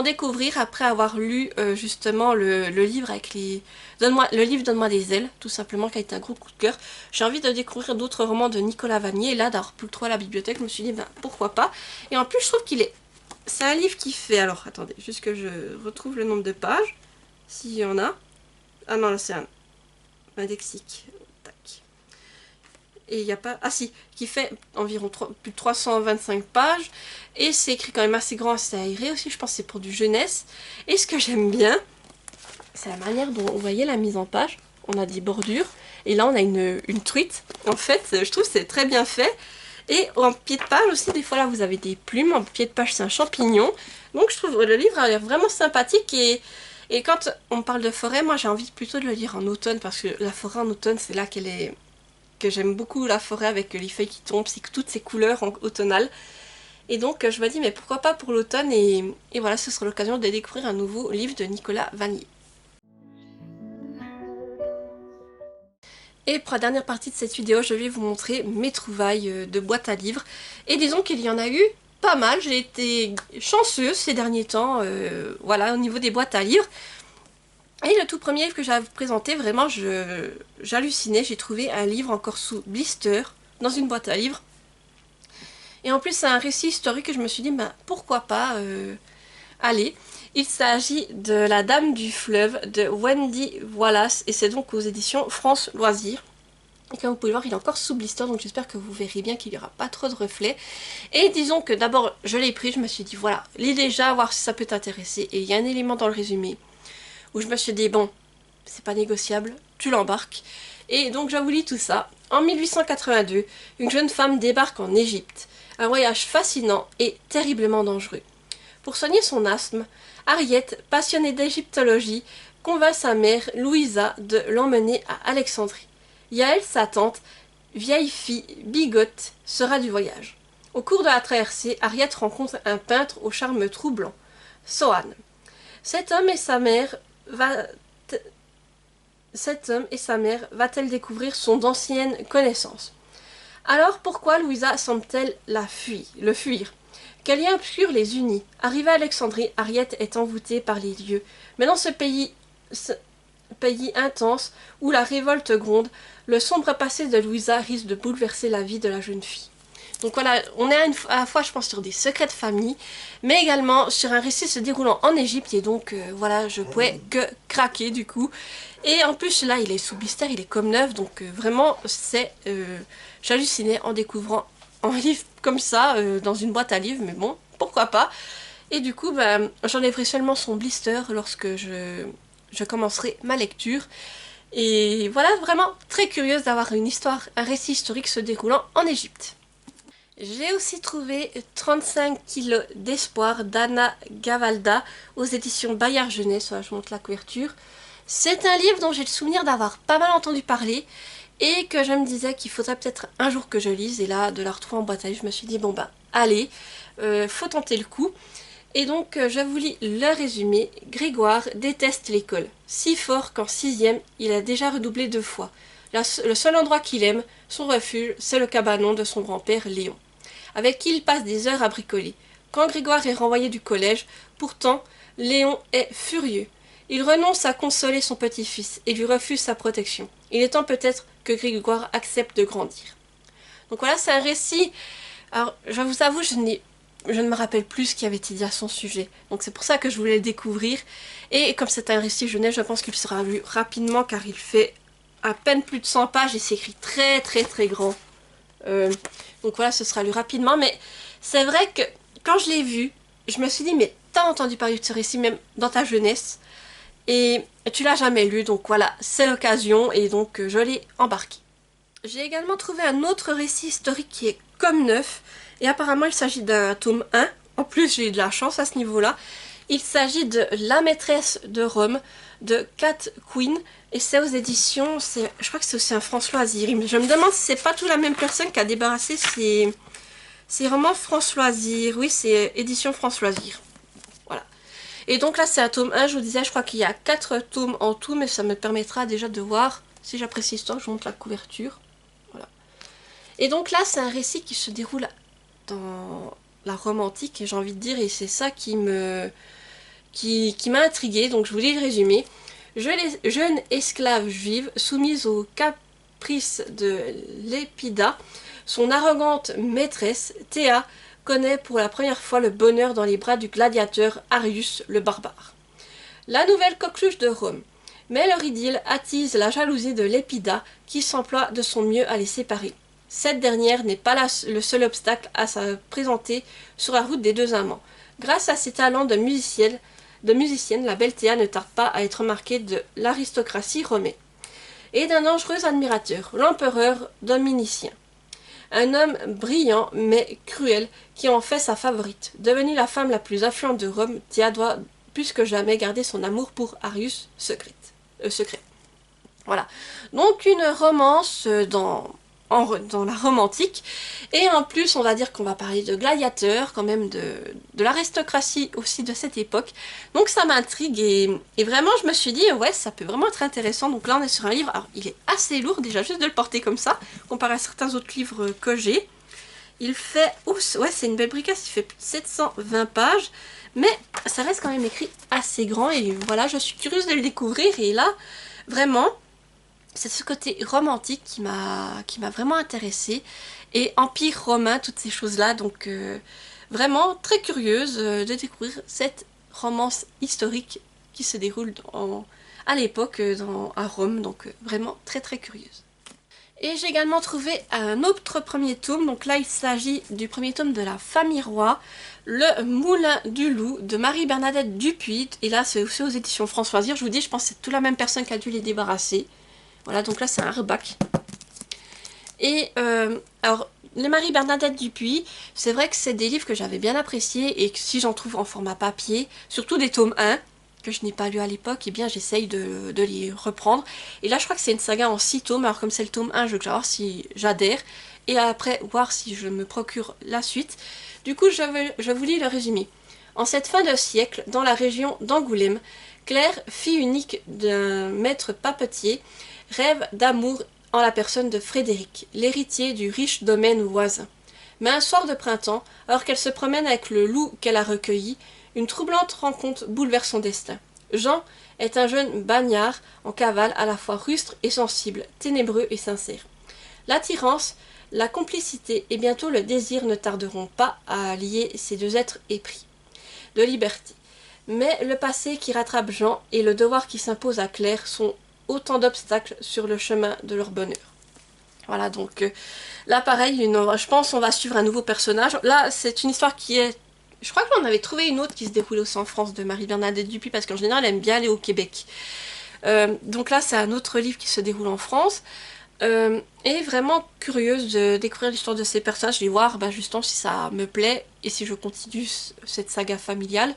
découvrir après avoir lu justement le livre avec le livre Donne-moi des ailes, tout simplement, qui a été un gros coup de cœur. J'ai envie de découvrir d'autres romans de Nicolas Vanier, et là d'avoir plus le 3 à la bibliothèque, je me suis dit, ben pourquoi pas. Et en plus, je trouve c'est un livre qui fait, alors attendez, juste que je retrouve le nombre de pages, s'il y en a. Ah non, là c'est un lexique. Tac. Et il n'y a pas... Ah si, qui fait environ plus de 325 pages. Et c'est écrit quand même assez grand, assez aéré aussi. Je pense que c'est pour du jeunesse. Et ce que j'aime bien, c'est la manière dont vous voyez la mise en page. On a des bordures. Et là, on a une truite. En fait, je trouve que c'est très bien fait. Et en pied de page aussi, des fois là, vous avez des plumes. En pied de page, c'est un champignon. Donc je trouve que le livre a l'air vraiment sympathique. Et quand on parle de forêt, moi j'ai envie plutôt de le lire en automne. Parce que la forêt en automne, c'est là qu'elle est... que j'aime beaucoup la forêt avec les feuilles qui tombent, c'est que toutes ces couleurs automnales. Et donc je me dis mais pourquoi pas pour l'automne et voilà, ce sera l'occasion de découvrir un nouveau livre de Nicolas Vanier. Et pour la dernière partie de cette vidéo, je vais vous montrer mes trouvailles de boîte à livres. Et disons qu'il y en a eu pas mal, j'ai été chanceuse ces derniers temps, voilà, au niveau des boîtes à livres. Et le tout premier livre que j'ai à vous présenter, vraiment j'hallucinais, j'ai trouvé un livre encore sous blister dans une boîte à livres. Et en plus c'est un récit historique que je me suis dit, ben pourquoi pas aller. Il s'agit de La Dame du Fleuve de Wendy Wallace et c'est donc aux éditions France Loisirs. Et comme vous pouvez le voir, il est encore sous blister, donc j'espère que vous verrez bien qu'il n'y aura pas trop de reflets. Et disons que d'abord, je l'ai pris, je me suis dit, voilà, lis déjà, voir si ça peut t'intéresser. Et il y a un élément dans le résumé où je me suis dit, bon, c'est pas négociable, tu l'embarques. Et donc je vous lis tout ça. En 1882, une jeune femme débarque en Égypte. Un voyage fascinant et terriblement dangereux. Pour soigner son asthme, Harriet, passionnée d'égyptologie, convainc sa mère, Louisa, de l'emmener à Alexandrie. Yael, sa tante, vieille fille bigote, sera du voyage. Au cours de la traversée, Harriet rencontre un peintre au charme troublant, Sohan. Cet homme et sa mère va-t-elle découvrir son d'anciennes connaissances. Alors pourquoi Louisa semble-t-elle le fuir? Quel lien obscur les unit? Arrivée à Alexandrie, Harriet est envoûtée par les lieux. Mais dans ce pays intense où la révolte gronde, le sombre passé de Louisa risque de bouleverser la vie de la jeune fille. Donc voilà, on est à la fois, je pense, sur des secrets de famille, mais également sur un récit se déroulant en Égypte, et donc voilà, je pouvais que craquer du coup. Et en plus là, il est sous blister, il est comme neuf, donc vraiment, j'hallucinais en découvrant un livre comme ça, dans une boîte à livres, mais bon, pourquoi pas. Et du coup, j'enlèverai seulement son blister lorsque je commencerai ma lecture. Et voilà, vraiment très curieuse d'avoir une histoire, un récit historique se déroulant en Égypte. J'ai aussi trouvé 35 kilos d'espoir d'Anna Gavalda aux éditions Bayard Jeunesse. Voilà, je montre la couverture. C'est un livre dont j'ai le souvenir d'avoir pas mal entendu parler et que je me disais qu'il faudrait peut-être un jour que je lise. Et là, de la retrouver en boîte à livres, je me suis dit bon bah allez, faut tenter le coup. Et donc je vous lis le résumé. Grégoire déteste l'école, si fort qu'en 6e, il a déjà redoublé 2 fois. Le seul endroit qu'il aime, son refuge, c'est le cabanon de son grand-père Léon, avec qui il passe des heures à bricoler. Quand Grégoire est renvoyé du collège, pourtant, Léon est furieux. Il renonce à consoler son petit-fils et lui refuse sa protection. Il est temps peut-être que Grégoire accepte de grandir. Donc voilà, c'est un récit. Alors, je vous avoue, je ne me rappelle plus ce qui avait été dit à son sujet. Donc c'est pour ça que je voulais le découvrir. Et comme c'est un récit jeunesse, je pense qu'il sera lu rapidement car il fait à peine plus de 100 pages et c'est écrit très très très grand. Donc voilà, ce sera lu rapidement. Mais c'est vrai que quand je l'ai vu, je me suis dit, mais t'as entendu parler de ce récit même dans ta jeunesse et tu l'as jamais lu. Donc voilà, c'est l'occasion et donc je l'ai embarqué. J'ai également trouvé un autre récit historique qui est comme neuf. Et apparemment il s'agit d'un tome 1. En plus j'ai eu de la chance à ce niveau-là. Il s'agit de La maîtresse de Rome de Cat Quinn. Et c'est aux éditions, je crois que c'est aussi un François Loisir. Je me demande si c'est pas tout la même personne qui a débarrassé ces romans François Loisir. Oui, c'est édition François Loisir. Voilà. Et donc là c'est un tome 1, je vous disais, je crois qu'il y a 4 tomes en tout. Mais ça me permettra déjà de voir si j'apprécie l'histoire. Je vous montre la couverture. Voilà. Et donc là c'est un récit qui se déroule dans la Rome antique, et j'ai envie de dire, et c'est ça qui m'a intriguée. Donc je vous lis le résumé. Jeune esclave juive soumise aux caprices de Lépida, son arrogante maîtresse, Théa, connaît pour la première fois le bonheur dans les bras du gladiateur Arius le barbare. La nouvelle coqueluche de Rome. Mais leur idylle attise la jalousie de Lépida, qui s'emploie de son mieux à les séparer. Cette dernière n'est pas le seul obstacle à se présenter sur la route des deux amants. Grâce à ses talents de musicienne, la belle Théa ne tarde pas à être remarquée de l'aristocratie romaine et d'un dangereux admirateur, l'empereur Dominicien. Un homme brillant mais cruel qui en fait sa favorite. Devenue la femme la plus influente de Rome, Théa doit plus que jamais garder son amour pour Arius secret. Voilà. Donc une romance dans la Rome antique. Et en plus, on va dire qu'on va parler de gladiateurs, quand même de l'aristocratie aussi de cette époque. Donc ça m'intrigue et vraiment je me suis dit, ouais, ça peut vraiment être intéressant. Donc là on est sur un livre, alors il est assez lourd déjà juste de le porter comme ça, comparé à certains autres livres que j'ai. Il fait, ouais, c'est une belle bricasse, il fait plus de 720 pages, mais ça reste quand même écrit assez grand et voilà, je suis curieuse de le découvrir. Et là, vraiment, c'est ce côté romantique qui m'a vraiment intéressée. Et Empire romain, toutes ces choses-là. Donc vraiment très curieuse de découvrir cette romance historique qui se déroule à l'époque à Rome. Donc vraiment très très curieuse. Et j'ai également trouvé un autre premier tome, donc là il s'agit du premier tome de la famille Roy, Le Moulin du Loup de Marie-Bernadette Dupuis, et là c'est aussi aux éditions France Loisirs. Je vous dis, je pense que c'est toute la même personne qui a dû les débarrasser. Voilà, donc là c'est un hardback. Et alors, le Marie-Bernadette Dupuis, c'est vrai que c'est des livres que j'avais bien appréciés et que si j'en trouve en format papier, surtout des tomes 1, que je n'ai pas lu à l'époque, et bien j'essaye de les reprendre. Et là je crois que c'est une saga en 6 tomes, alors comme c'est le tome 1, je veux voir si j'adhère, et après voir si je me procure la suite. Du coup je vous lis le résumé. En cette fin de siècle, dans la région d'Angoulême, Claire, fille unique d'un maître papetier, rêve d'amour en la personne de Frédéric, l'héritier du riche domaine voisin. Mais un soir de printemps, alors qu'elle se promène avec le loup qu'elle a recueilli, une troublante rencontre bouleverse son destin. Jean est un jeune bagnard en cavale à la fois rustre et sensible, ténébreux et sincère. L'attirance, la complicité et bientôt le désir ne tarderont pas à lier ces deux êtres épris de liberté. Mais le passé qui rattrape Jean et le devoir qui s'impose à Claire sont autant d'obstacles sur le chemin de leur bonheur. Voilà, donc là pareil, je pense on va suivre un nouveau personnage. Là c'est une histoire qui est... Je crois que l'on avait trouvé une autre qui se déroulait aussi en France de Marie-Bernadette Dupuis, parce qu'en général elle aime bien aller au Québec. Donc là c'est un autre livre qui se déroule en France. Et vraiment curieuse de découvrir l'histoire de ces personnages, de voir justement si ça me plaît et si je continue cette saga familiale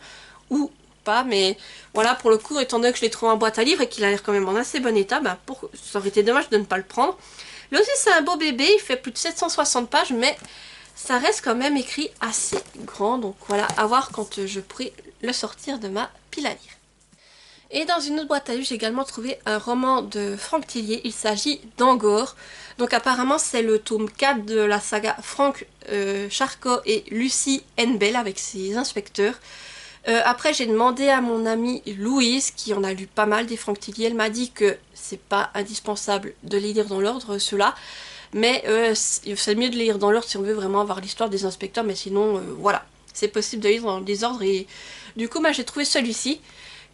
ou pas. Mais voilà, pour le coup, étant donné que je l'ai trouvé en boîte à livres et qu'il a l'air quand même en assez bon état, ça aurait été dommage de ne pas le prendre. Là aussi c'est un beau bébé, il fait plus de 760 pages, mais ça reste quand même écrit assez grand. Donc voilà, à voir quand je pourrai le sortir de ma pile à lire. Et dans une autre boîte à livres, j'ai également trouvé un roman de Franck Tillier. Il s'agit d'Angor. Donc apparemment c'est le tome 4 de la saga Franck Charcot et Lucie Henbel avec ses inspecteurs. Après j'ai demandé à mon amie Louise, qui en a lu pas mal des Franck Tillier. Elle m'a dit que c'est pas indispensable de les lire dans l'ordre ceux-là. Mais c'est mieux de les lire dans l'ordre si on veut vraiment avoir l'histoire des inspecteurs. Mais sinon voilà, c'est possible de lire dans le désordre. Et du coup j'ai trouvé celui-ci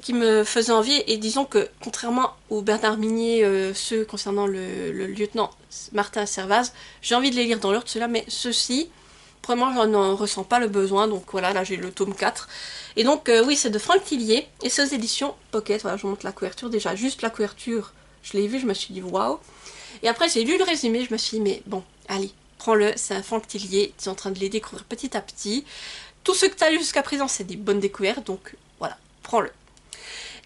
qui me faisait envie, et disons que contrairement au Bernard Minier, ceux concernant le lieutenant Martin Servaz, j'ai envie de les lire dans l'ordre ceux-là, mais ceux-ci, vraiment je n'en ressens pas le besoin. Donc voilà, là j'ai le tome 4. Et donc oui, c'est de Franck Tillier, et c'est aux éditions Pocket. Voilà, je vous montre la couverture déjà, juste la couverture, je l'ai vue, je me suis dit waouh. Et après j'ai lu le résumé, je me suis dit mais bon, allez, prends-le, c'est un Franck Tillier, tu es en train de les découvrir petit à petit. Tout ce que tu as lu jusqu'à présent, c'est des bonnes découvertes, donc voilà, prends-le.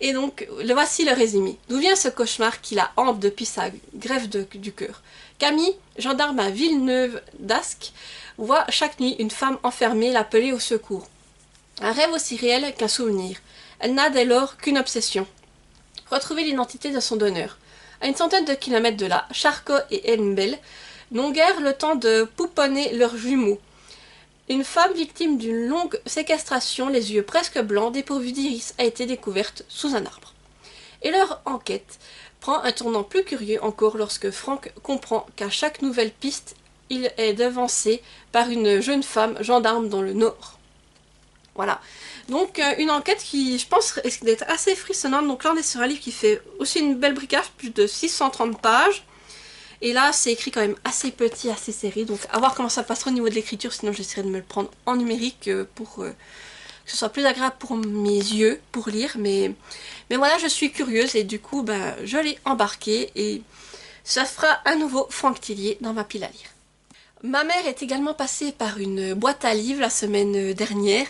Et donc, voici le résumé. D'où vient ce cauchemar qui la hante depuis sa grève du cœur? Camille, gendarme à Villeneuve d'Ascq, voit chaque nuit une femme enfermée l'appeler au secours. Un rêve aussi réel qu'un souvenir. Elle n'a dès lors qu'une obsession: retrouver l'identité de son donneur. À une centaine de kilomètres de là, Charcot et Henbel n'ont guère le temps de pouponner leurs jumeaux. Une femme victime d'une longue séquestration, les yeux presque blancs, dépourvus d'iris, a été découverte sous un arbre. Et leur enquête prend un tournant plus curieux encore lorsque Franck comprend qu'à chaque nouvelle piste, il est devancé par une jeune femme gendarme dans le Nord. Voilà. Donc une enquête qui, je pense, risque d'être assez frissonnante. Donc là on est sur un livre qui fait aussi une belle briquage, plus de 630 pages. Et là, c'est écrit quand même assez petit, assez serré. Donc, à voir comment ça passera au niveau de l'écriture. Sinon, j'essaierai de me le prendre en numérique pour que ce soit plus agréable pour mes yeux, pour lire. Mais voilà, je suis curieuse et du coup, je l'ai embarqué. Et ça fera un nouveau Franck Tillier dans ma pile à lire. Ma mère est également passée par une boîte à livres la semaine dernière.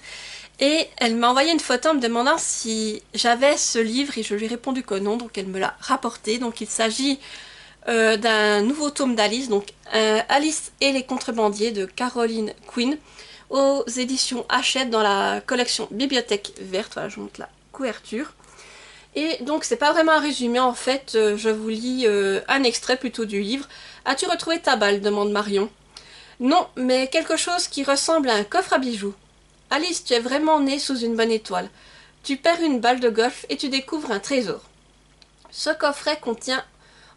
Et elle m'a envoyé une photo en me demandant si j'avais ce livre. Et je lui ai répondu que non. Donc, elle me l'a rapporté. Donc, il s'agit d'un nouveau tome d'Alice, donc Alice et les contrebandiers de Caroline Quinn, aux éditions Hachette dans la collection Bibliothèque Verte. Voilà, je vous montre la couverture. Et donc c'est pas vraiment un résumé en fait, je vous lis un extrait plutôt du livre. As-tu retrouvé ta balle? Demande Marion. Non, mais quelque chose qui ressemble à un coffre à bijoux. Alice, tu es vraiment née sous une bonne étoile. Tu perds une balle de golf et tu découvres un trésor. Ce coffret contient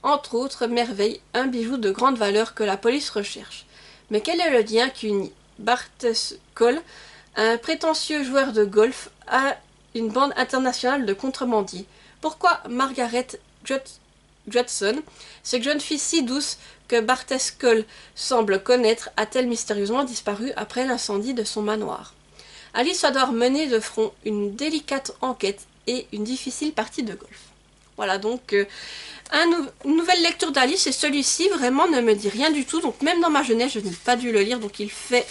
entre autres merveilles, un bijou de grande valeur que la police recherche. Mais quel est le lien qui unit Bartes Cole, un prétentieux joueur de golf, à une bande internationale de contrebandiers? Pourquoi Margaret Judson, cette jeune fille si douce que Barthes Cole semble connaître a-t-elle mystérieusement disparu après l'incendie de son manoir. Alice va devoir mener de front une délicate enquête et une difficile partie de golf. Voilà donc une nouvelle lecture d'Alice, et celui-ci vraiment ne me dit rien du tout, donc même dans ma jeunesse je n'ai pas dû le lire, donc il fait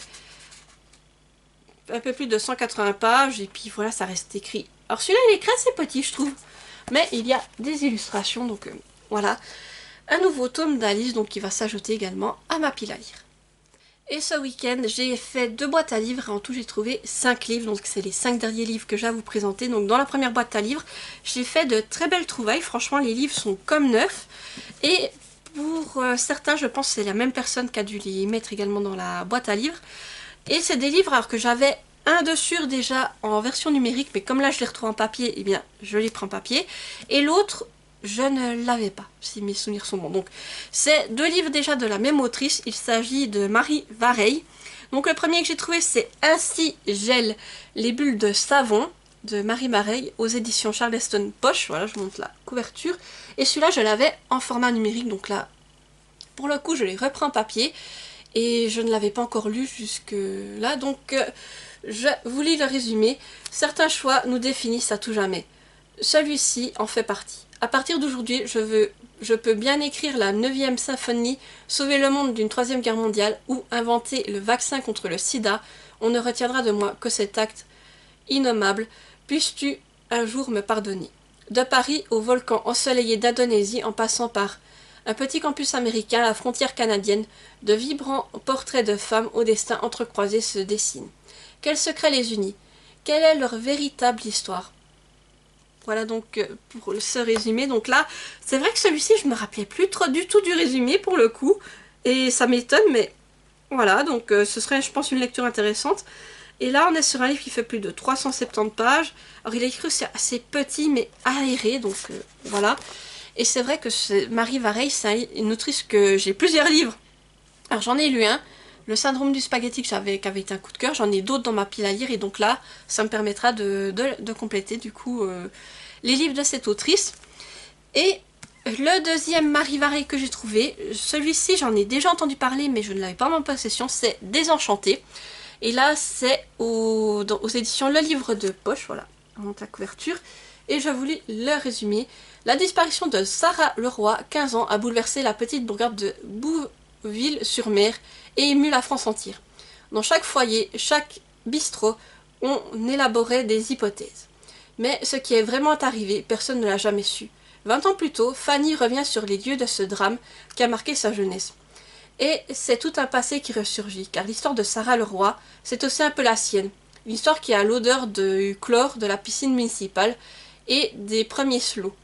un peu plus de 180 pages et puis voilà, ça reste écrit. Alors celui-là il est écrit assez petit je trouve, mais il y a des illustrations, donc voilà. Un nouveau tome d'Alice donc qui va s'ajouter également à ma pile à lire. Et ce week-end, j'ai fait 2 boîtes à livres et en tout j'ai trouvé 5 livres, donc c'est les 5 derniers livres que j'ai à vous présenter. Donc dans la première boîte à livres, j'ai fait de très belles trouvailles, franchement les livres sont comme neufs. Et pour certains, je pense que c'est la même personne qui a dû les mettre également dans la boîte à livres. Et c'est des livres alors que j'avais un dessus déjà en version numérique, mais comme là je les retrouve en papier, eh bien je les prends en papier. Et l'autre, je ne l'avais pas, si mes souvenirs sont bons. Donc, c'est 2 livres déjà de la même autrice. Il s'agit de Marie Vareille. Donc, le premier que j'ai trouvé, c'est Ainsi gèlent les bulles de savon de Marie Vareille aux éditions Charleston Poche. Voilà, je vous montre la couverture. Et celui-là, je l'avais en format numérique. Donc là, pour le coup, je les reprends en papier. Et je ne l'avais pas encore lu jusque là. Donc, je vous lis le résumé. Certains choix nous définissent à tout jamais. Celui-ci en fait partie. À partir d'aujourd'hui, je peux bien écrire la 9e symphonie, sauver le monde d'une 3e guerre mondiale ou inventer le vaccin contre le sida. On ne retiendra de moi que cet acte innommable. Puisses-tu un jour me pardonner. De Paris au volcan ensoleillé d'Indonésie en passant par un petit campus américain à la frontière canadienne, de vibrants portraits de femmes au destin entrecroisé se dessinent. Quels secrets les unit? Quelle est leur véritable histoire? Voilà donc pour ce résumé. Donc là, c'est vrai que celui-ci, je me rappelais plus trop du tout du résumé pour le coup. Et ça m'étonne, mais voilà. Donc ce serait, je pense, une lecture intéressante. Et là, on est sur un livre qui fait plus de 370 pages. Alors il est écrit, c'est assez petit, mais aéré. Donc voilà. Et c'est vrai que Marie Vareille, c'est une autrice que j'ai plusieurs livres. Alors j'en ai lu un. Le syndrome du spaghetti qui avait été un coup de cœur, j'en ai d'autres dans ma pile à lire et donc là, ça me permettra de compléter du coup les livres de cette autrice. Et le deuxième Marie Vareille que j'ai trouvé, celui-ci j'en ai déjà entendu parler mais je ne l'avais pas en possession, c'est Désenchanté. Et là c'est aux éditions Le Livre de Poche, voilà, on monte la couverture. Et je vous lis le résumé. La disparition de Sarah Leroy, 15 ans, a bouleversé la petite bourgade de Bouville-sur-Mer et ému la France entière. Dans chaque foyer, chaque bistrot, on élaborait des hypothèses. Mais ce qui est vraiment arrivé, personne ne l'a jamais su. 20 ans plus tôt, Fanny revient sur les lieux de ce drame qui a marqué sa jeunesse. Et c'est tout un passé qui ressurgit, car l'histoire de Sarah Leroy, c'est aussi un peu la sienne. Une histoire qui a l'odeur du chlore de la piscine municipale et des premiers slows,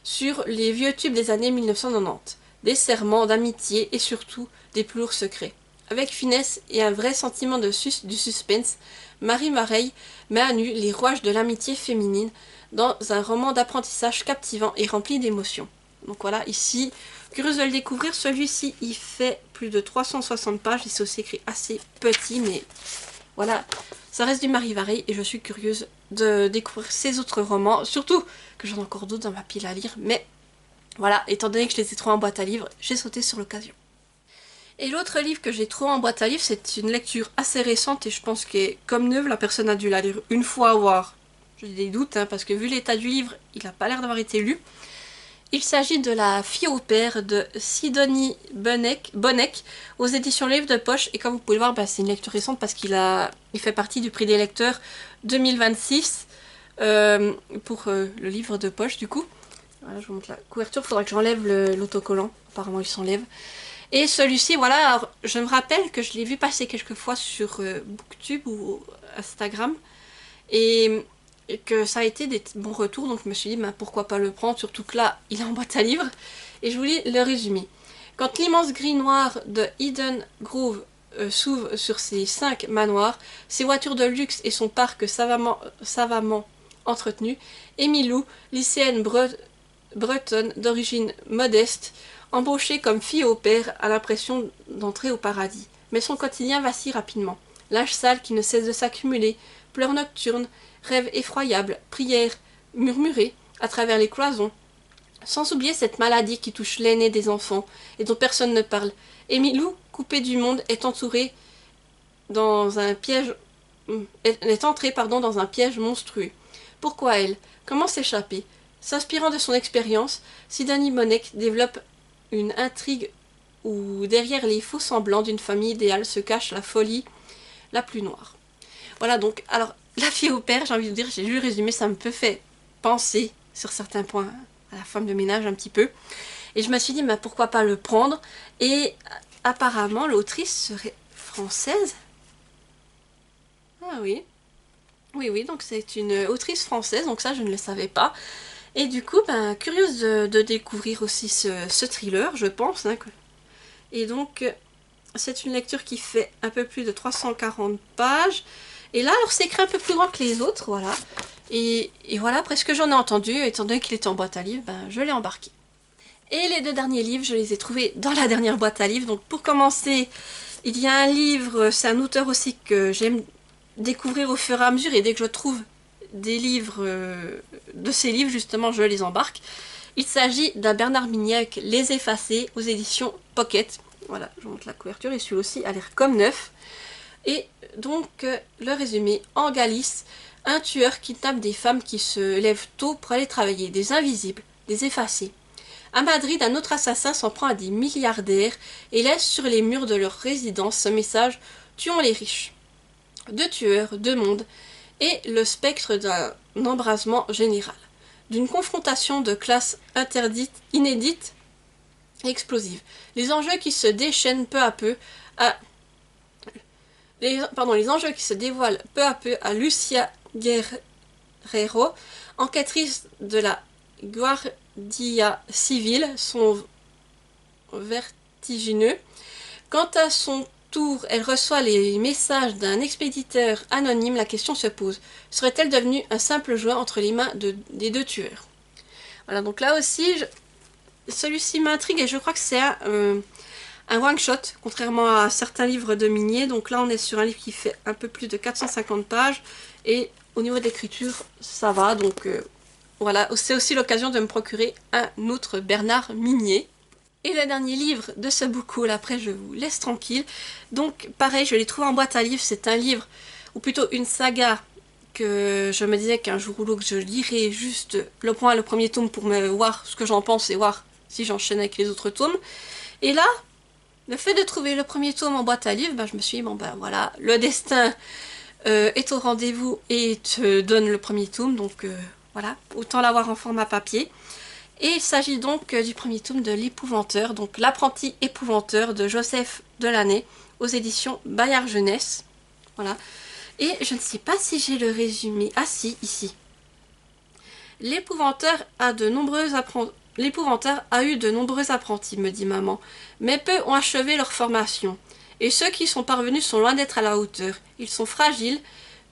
sur les vieux tubes des années 1990. Des serments d'amitié et surtout des plus lourds secrets. Avec finesse et un vrai sentiment du suspense, Marie Vareille met à nu les rouages de l'amitié féminine dans un roman d'apprentissage captivant et rempli d'émotions. Donc voilà, ici, curieuse de le découvrir, celui-ci il fait plus de 360 pages, il s'est aussi écrit assez petit, mais voilà, ça reste du Marie Vareille et je suis curieuse de découvrir ses autres romans, surtout que j'en ai encore d'autres dans ma pile à lire, mais voilà, étant donné que je les ai trouvés en boîte à livres, j'ai sauté sur l'occasion. Et l'autre livre que j'ai trouvé en boîte à livres, c'est une lecture assez récente et je pense qu'elle est comme neuve, la personne a dû la lire une fois, voire j'ai des doutes, parce que vu l'état du livre, il n'a pas l'air d'avoir été lu. Il s'agit de La fille au père de Sidonie Bonnec aux éditions Livre de Poche. Et comme vous pouvez le voir, c'est une lecture récente parce qu'il fait partie du prix des lecteurs 2026 pour le livre de poche du coup. Voilà, je vous montre la couverture, il faudra que j'enlève l'autocollant, apparemment il s'enlève. Et celui-ci, voilà, alors, je me rappelle que je l'ai vu passer quelques fois sur Booktube ou Instagram. Et que ça a été des bons retours, donc je me suis dit pourquoi pas le prendre, surtout que là il est en boîte à livres. Et je vous lis le résumé. Quand l'immense grille noire de Eden Grove s'ouvre sur ses 5 manoirs, ses voitures de luxe et son parc savamment entretenu, Emilou, lycéenne bretonne d'origine modeste, embauchée comme fille au père, a l'impression d'entrer au paradis. Mais son quotidien vacille rapidement. Linge sale qui ne cesse de s'accumuler, pleurs nocturnes, rêves effroyables, prières murmurées à travers les cloisons, Sans oublier cette maladie qui touche l'aîné des enfants et dont personne ne parle. Emilou, coupée du monde, est entourée dans un piège... est entrée dans un piège monstrueux. Pourquoi elle? Comment s'échapper? S'inspirant de son expérience, Sidonie Monek développe une intrigue où derrière les faux semblants d'une famille idéale se cache la folie la plus noire. Voilà donc, alors, La fille au père, j'ai envie de dire, j'ai lu le résumé, ça me peut faire penser sur certains points à la femme de ménage un petit peu. Et je me suis dit, mais pourquoi pas le prendre? Et apparemment, l'autrice serait française. Ah oui. Oui, donc c'est une autrice française, donc ça je ne le savais pas. Et du coup, ben, curieuse de découvrir aussi ce thriller, je pense. Hein. Et donc, c'est une lecture qui fait un peu plus de 340 pages. Et là, alors c'est écrit un peu plus grand que les autres, voilà. Et voilà, après ce que j'en ai entendu, étant donné qu'il était en boîte à livres, ben, je l'ai embarqué. Et les deux derniers livres, je les ai trouvés dans la dernière boîte à livres. Donc pour commencer, il y a un livre, c'est un auteur aussi que j'aime découvrir au fur et à mesure. Et dès que je trouve des livres, de ces livres justement, je les embarque. Il s'agit d'un Bernard Mignot avec Les Effacés aux éditions Pocket. Voilà, je vous montre la couverture et celui-là aussi a l'air comme neuf. Et donc, le résumé, en Galice, un tueur kidnappe des femmes qui se lèvent tôt pour aller travailler, des invisibles, des effacés. À Madrid, un autre assassin s'en prend à des milliardaires et laisse sur les murs de leur résidence ce message « Tuons les riches ». Deux tueurs, deux mondes, et le spectre d'un embrasement général, d'une confrontation de classes interdites, inédites et explosives. Les enjeux qui se déchaînent peu à peu à... les enjeux qui se dévoilent peu à peu à Lucia Guerrero, enquêtrice de la Guardia Civile, sont vertigineux. Quant à son tour, elle reçoit les messages d'un expéditeur anonyme. La question se pose, serait-elle devenue un simple jouet entre les mains des deux tueurs? Voilà, donc là aussi, celui-ci m'intrigue et je crois que c'est un one-shot, contrairement à certains livres de Migné. Donc là, on est sur un livre qui fait un peu plus de 450 pages et au niveau d'écriture, ça va. Donc voilà, c'est aussi l'occasion de me procurer un autre Bernard Migné. Et le dernier livre de ce book haul, après je vous laisse tranquille. Donc pareil, je l'ai trouvé en boîte à livres, c'est un livre, ou plutôt une saga, que je me disais qu'un jour ou l'autre je lirais juste le premier tome pour me voir ce que j'en pense et voir si j'enchaîne avec les autres tomes. Et là, le fait de trouver le premier tome en boîte à livres, ben, je me suis dit, bon ben voilà, le destin est au rendez-vous et te donne le premier tome, donc voilà, autant l'avoir en format papier. Et il s'agit donc du premier tome de L'Épouvanteur, donc L'Apprenti Épouvanteur de Joseph Delaney aux éditions Bayard Jeunesse. Voilà. Et je ne sais pas si j'ai le résumé. Ah si, ici. L'Épouvanteur a eu de nombreux apprentis, me dit maman, mais peu ont achevé leur formation. Et ceux qui sont parvenus sont loin d'être à la hauteur. Ils sont fragiles,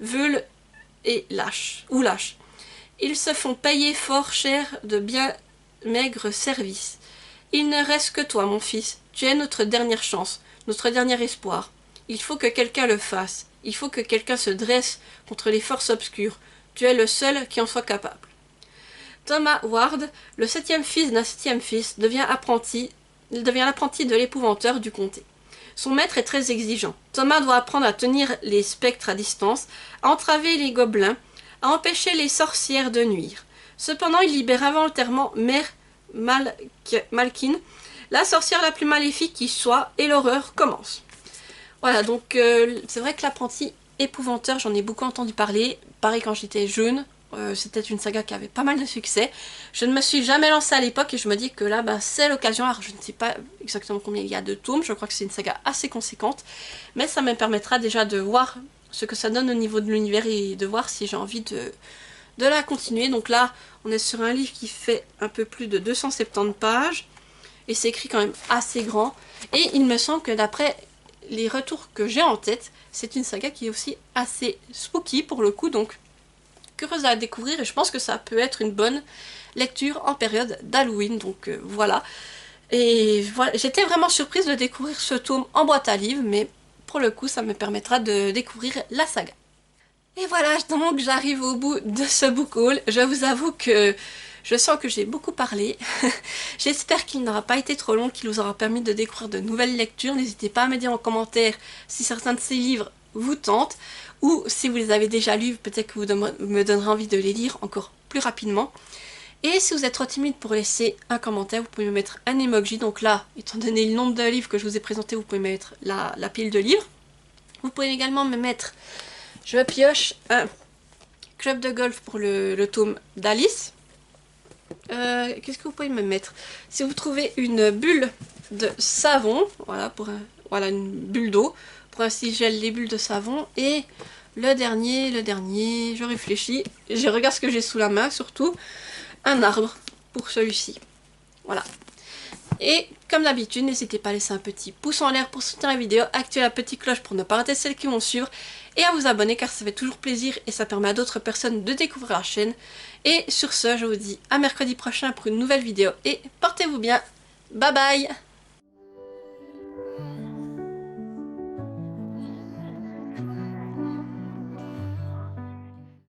veules et lâches. Ils se font payer fort cher de bien maigre service. Il ne reste que toi, mon fils. Tu es notre dernière chance, notre dernier espoir. Il faut que quelqu'un le fasse. Il faut que quelqu'un se dresse contre les forces obscures. Tu es le seul qui en soit capable. Thomas Ward, le septième fils d'un septième fils, devient l'apprenti de l'épouvanteur du comté. Son maître est très exigeant. Thomas doit apprendre à tenir les spectres à distance, à entraver les gobelins, à empêcher les sorcières de nuire. Cependant, il libère involontairement Mère Malkin, la sorcière la plus maléfique qui soit, et l'horreur commence. Voilà, donc c'est vrai que l'apprenti épouvanteur, j'en ai beaucoup entendu parler. Pareil quand j'étais jeune, c'était une saga qui avait pas mal de succès. Je ne me suis jamais lancée à l'époque et je me dis que là, bah, c'est l'occasion. Alors je ne sais pas exactement combien il y a de tomes, je crois que c'est une saga assez conséquente. Mais ça me permettra déjà de voir ce que ça donne au niveau de l'univers et de voir si j'ai envie de la continuer. Donc là, on est sur un livre qui fait un peu plus de 270 pages. Et c'est écrit quand même assez grand. Et il me semble que d'après les retours que j'ai en tête, c'est une saga qui est aussi assez spooky pour le coup. Donc curieuse à découvrir et je pense que ça peut être une bonne lecture en période d'Halloween. Donc voilà. Et voilà, j'étais vraiment surprise de découvrir ce tome en boîte à livres. Mais pour le coup, ça me permettra de découvrir la saga. Et voilà, donc j'arrive au bout de ce book haul. Je vous avoue que Je sens que j'ai beaucoup parlé. J'espère qu'il n'aura pas été trop long, qu'il vous aura permis de découvrir de nouvelles lectures. N'hésitez pas à me dire en commentaire si certains de ces livres vous tentent, ou si vous les avez déjà lus, peut-être que vous me donnerez envie de les lire encore plus rapidement. Et si vous êtes trop timide pour laisser un commentaire, vous pouvez me mettre un emoji. Donc là, étant donné le nombre de livres que je vous ai présentés, vous pouvez mettre la pile de livres. Vous pouvez également me mettre, je pioche un club de golf pour le tome d'Alice. Qu'est-ce que vous pouvez me mettre? Si vous trouvez une bulle de savon, voilà une bulle d'eau, pour ainsi gèle les bulles de savon. Et le dernier, je réfléchis, je regarde ce que j'ai sous la main surtout. Un arbre pour celui-ci. Voilà. Et comme d'habitude, n'hésitez pas à laisser un petit pouce en l'air pour soutenir la vidéo, activer la petite cloche pour ne pas rater celles qui vont suivre, et à vous abonner car ça fait toujours plaisir et ça permet à d'autres personnes de découvrir la chaîne. Et sur ce, je vous dis à mercredi prochain pour une nouvelle vidéo et portez-vous bien. Bye bye!